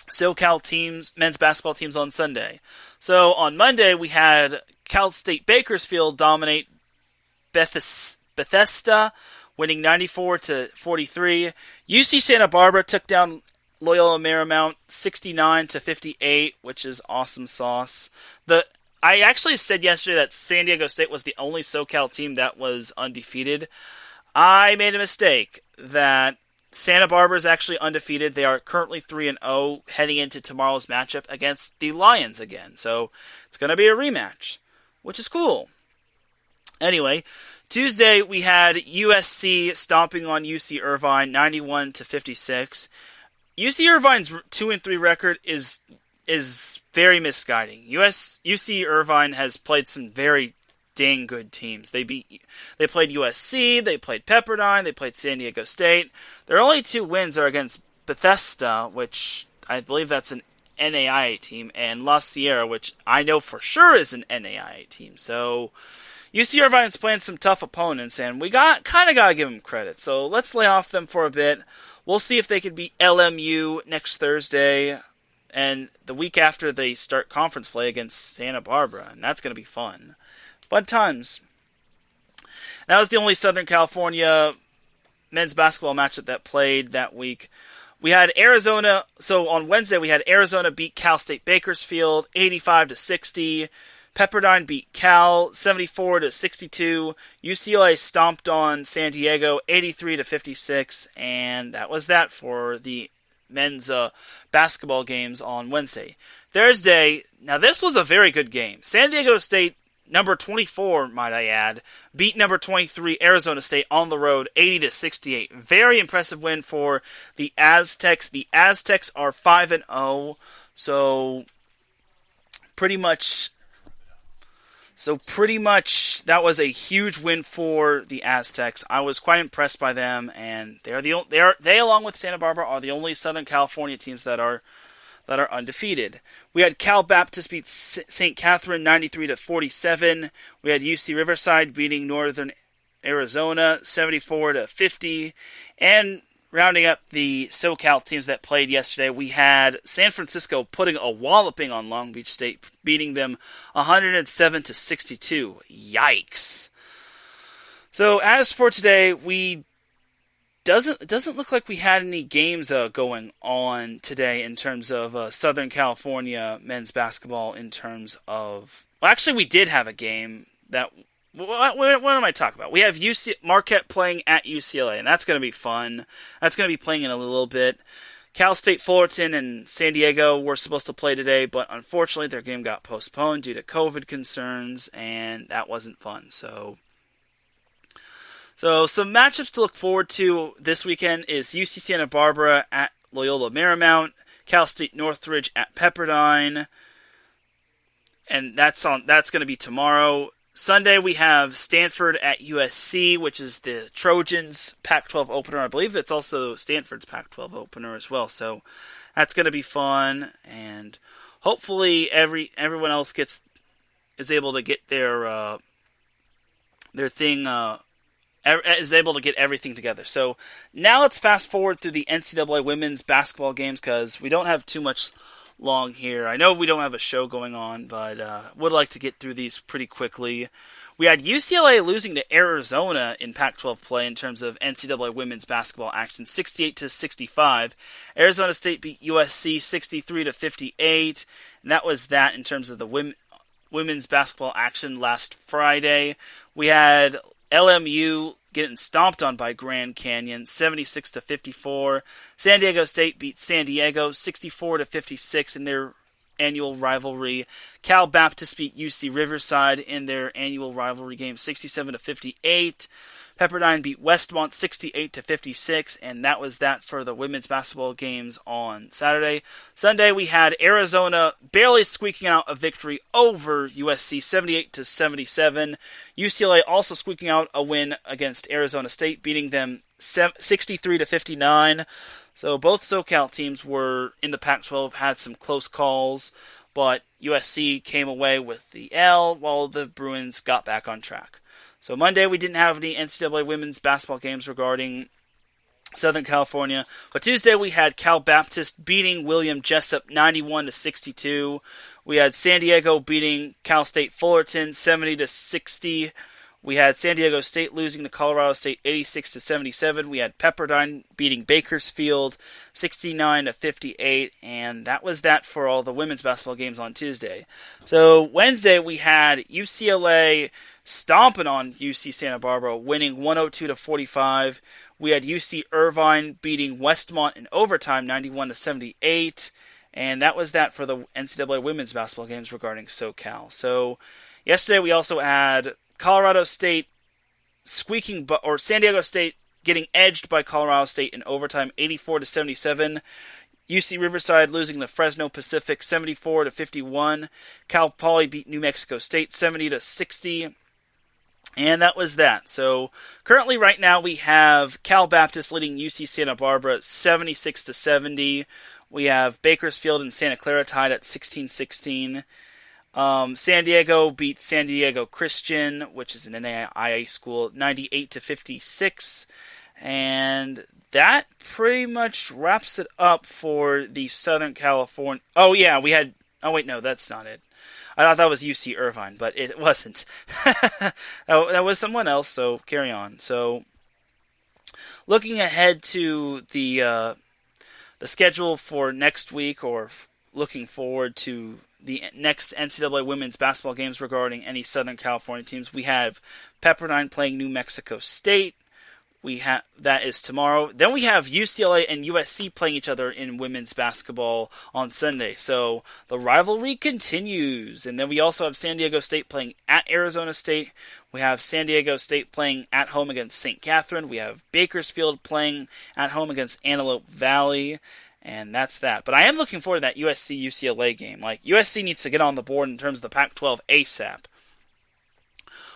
SoCal teams, men's basketball teams on Sunday. So on Monday, we had Cal State Bakersfield dominate Bethesda, winning 94-43. UC Santa Barbara took down Loyola Marymount 69-58, which is awesome sauce. I actually said yesterday that San Diego State was the only SoCal team that was undefeated. I made a mistake. That Santa Barbara is actually undefeated. They are currently 3-0 heading into tomorrow's matchup against the Lions again. So it's going to be a rematch, which is cool. Anyway, Tuesday we had USC stomping on UC Irvine 91-56. UC Irvine's 2-3 record is very misguiding. UC Irvine has played some very dang good teams. They played USC, they played Pepperdine, they played San Diego State. Their only 2 wins are against Bethesda, which I believe that's an NAIA team, and La Sierra, which I know for sure is an NAIA team. So UC Irvine's playing some tough opponents, and we kind of got to give them credit. So let's lay off them for a bit. We'll see if they can beat LMU next Thursday, and the week after they start conference play against Santa Barbara, and that's going to be fun. Fun times. That was the only Southern California men's basketball matchup that played that week. We had Arizona, so on Wednesday we had Arizona beat Cal State Bakersfield 85-60. Pepperdine beat Cal 74-62. UCLA stomped on San Diego 83-56, and that was that for the men's basketball games on Wednesday. Thursday, now this was a very good game. San Diego State, number 24, might I add, beat number 23 Arizona State on the road 80-68. Very impressive win for the Aztecs. The Aztecs are 5-0, so pretty much that was a huge win for the Aztecs. I was quite impressed by them, and they along with Santa Barbara are the only Southern California teams that are undefeated. We had Cal Baptist beat St. Catherine 93-47. We had UC Riverside beating Northern Arizona 74-50. And rounding up the SoCal teams that played yesterday, we had San Francisco putting a walloping on Long Beach State, beating them 107-62. Yikes. So as for today, it doesn't look like we had any games going on today in terms of Southern California men's basketball. In terms of, well, actually, we did have a game that. What am I talking about? We have Marquette playing at UCLA, and that's going to be fun. That's going to be playing in a little bit. Cal State Fullerton and San Diego were supposed to play today, but unfortunately their game got postponed due to COVID concerns, and that wasn't fun. So some matchups to look forward to this weekend is UC Santa Barbara at Loyola Marymount, Cal State Northridge at Pepperdine, and that's going to be tomorrow. Sunday we have Stanford at USC, which is the Trojans' Pac-12 opener. I believe it's also Stanford's Pac-12 opener as well. So that's going to be fun, and hopefully everyone else is able to get their thing. Is able to get everything together. So now let's fast forward through the NCAA women's basketball games because we don't have too much long here. I know we don't have a show going on, but would like to get through these pretty quickly. We had UCLA losing to Arizona in Pac-12 play in terms of NCAA women's basketball action, 68-65. Arizona State beat USC 63-58, and that was that in terms of the women's basketball action last Friday. We had LMU getting stomped on by Grand Canyon, 76-54. San Diego State beat San Diego, 64-56 in their annual rivalry. Cal Baptist beat UC Riverside in their annual rivalry game, 67-58. Pepperdine beat Westmont 68-56, and that was that for the women's basketball games on Saturday. Sunday, we had Arizona barely squeaking out a victory over USC 78-77. UCLA also squeaking out a win against Arizona State, beating them 63-59. So both SoCal teams were in the Pac-12, had some close calls, but USC came away with the L while the Bruins got back on track. So Monday we didn't have any NCAA women's basketball games regarding Southern California, but Tuesday we had Cal Baptist beating William Jessup 91-62. We had San Diego beating Cal State Fullerton 70-60. We had San Diego State losing to Colorado State 86-77. We had Pepperdine beating Bakersfield 69-58, and that was that for all the women's basketball games on Tuesday. So Wednesday we had UCLA stomping on UC Santa Barbara, winning 102-45. We had UC Irvine beating Westmont in overtime, 91-78. And that was that for the NCAA women's basketball games regarding SoCal. So yesterday we also had Colorado State San Diego State getting edged by Colorado State in overtime, 84-77. UC Riverside losing to Fresno Pacific, 74-51. Cal Poly beat New Mexico State, 70-60. And that was that. So currently right now we have Cal Baptist leading UC Santa Barbara 76-70. We have Bakersfield and Santa Clara tied at 16-16. San Diego beat San Diego Christian, which is an NAIA school, 98-56. And that pretty much wraps it up for the Southern California. Oh yeah, we had. Oh wait, no, that's not it. I thought that was UC Irvine, but it wasn't. That was someone else, so carry on. So, looking ahead to the schedule for next week, or looking forward to the next NCAA women's basketball games regarding any Southern California teams, we have Pepperdine playing New Mexico State. That is tomorrow. Then we have UCLA and USC playing each other in women's basketball on Sunday. So the rivalry continues. And then we also have San Diego State playing at Arizona State. We have San Diego State playing at home against St. Catherine. We have Bakersfield playing at home against Antelope Valley. And that's that. But I am looking forward to that USC-UCLA game. Like, USC needs to get on the board in terms of the Pac-12 ASAP.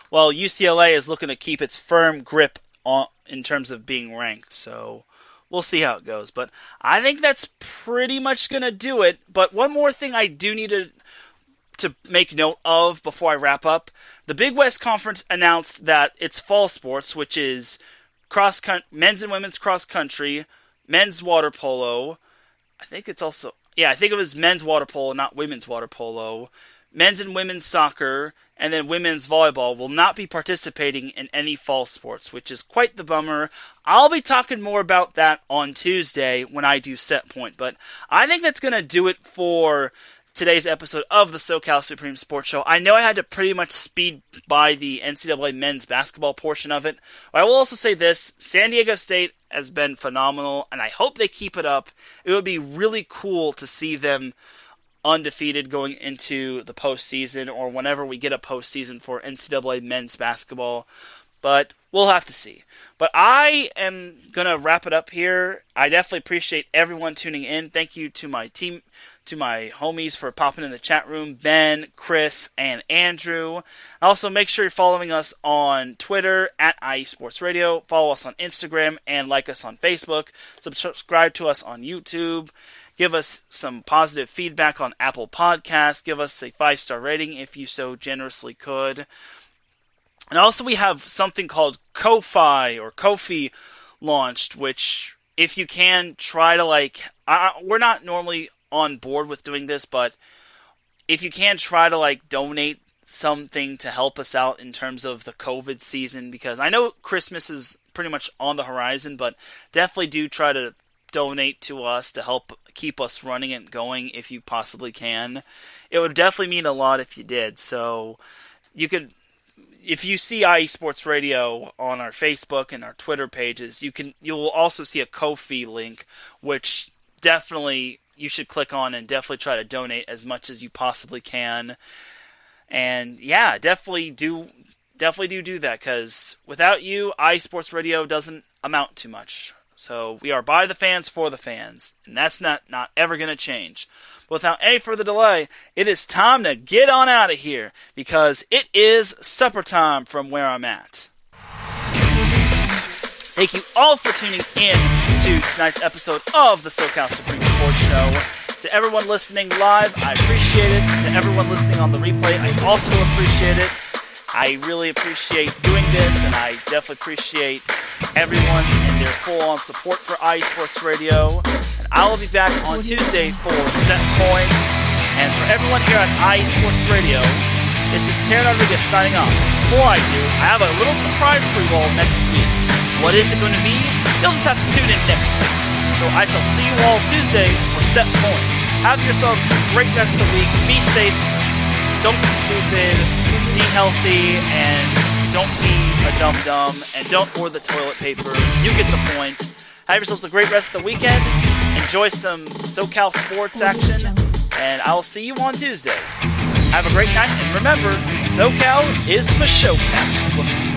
While UCLA is looking to keep its firm grip in terms of being ranked, so we'll see how it goes. But I think that's pretty much going to do it. But one more thing I do need to make note of before I wrap up. The Big West Conference announced that its fall sports, which is men's and women's cross country, men's water polo, I think it was men's water polo, not women's water polo, men's and women's soccer, and then women's volleyball will not be participating in any fall sports, which is quite the bummer. I'll be talking more about that on Tuesday when I do set point, but I think that's going to do it for today's episode of the SoCal Supreme Sports Show. I know I had to pretty much speed by the NCAA men's basketball portion of it, but I will also say this: San Diego State has been phenomenal, and I hope they keep it up. It would be really cool to see them undefeated going into the postseason, or whenever we get a postseason for NCAA men's basketball. But we'll have to see. But I am going to wrap it up here. I definitely appreciate everyone tuning in. Thank you to my team, to my homies for popping in the chat room, Ben, Chris, and Andrew. Also, make sure you're following us on Twitter at IE Sports Radio. Follow us on Instagram and like us on Facebook. Subscribe to us on YouTube. Give us some positive feedback on Apple Podcasts. Give us a 5-star rating if you so generously could. And also we have something called Ko-fi launched, which if you can try to we're not normally on board with doing this, but if you can try to donate something to help us out in terms of the COVID season, because I know Christmas is pretty much on the horizon, but definitely do try to donate to us to help keep us running and going if you possibly can. It would definitely mean a lot if you did. So you could if you see IE Sports Radio on our Facebook and our Twitter pages, you'll also see a Ko-fi link, which definitely you should click on and definitely try to donate as much as you possibly can. And yeah, definitely do that, because without you, IE Sports Radio doesn't amount to much. So we are by the fans for the fans, and that's not ever going to change. But without any further delay, it is time to get on out of here, because it is supper time from where I'm at. Thank you all for tuning in to tonight's episode of the SoCal Supreme Sports Show. To everyone listening live, I appreciate it. To everyone listening on the replay, I also appreciate it. I really appreciate doing this, and I definitely appreciate everyone and their full-on support for IE Sports Radio. And I will be back on Tuesday for Set Points. And for everyone here at IE Sports Radio, this is Teran Rodriguez signing off. Before I do, I have a little surprise for you all next week. What is it going to be? You'll just have to tune in next week. So I shall see you all Tuesday for Set Point. Have yourselves a great rest of the week. Be safe. Don't be stupid. Be healthy. And don't be a dum-dum. And don't order the toilet paper. You get the point. Have yourselves a great rest of the weekend. Enjoy some SoCal sports action. And I will see you on Tuesday. Have a great night. And remember, SoCal is for SoCal.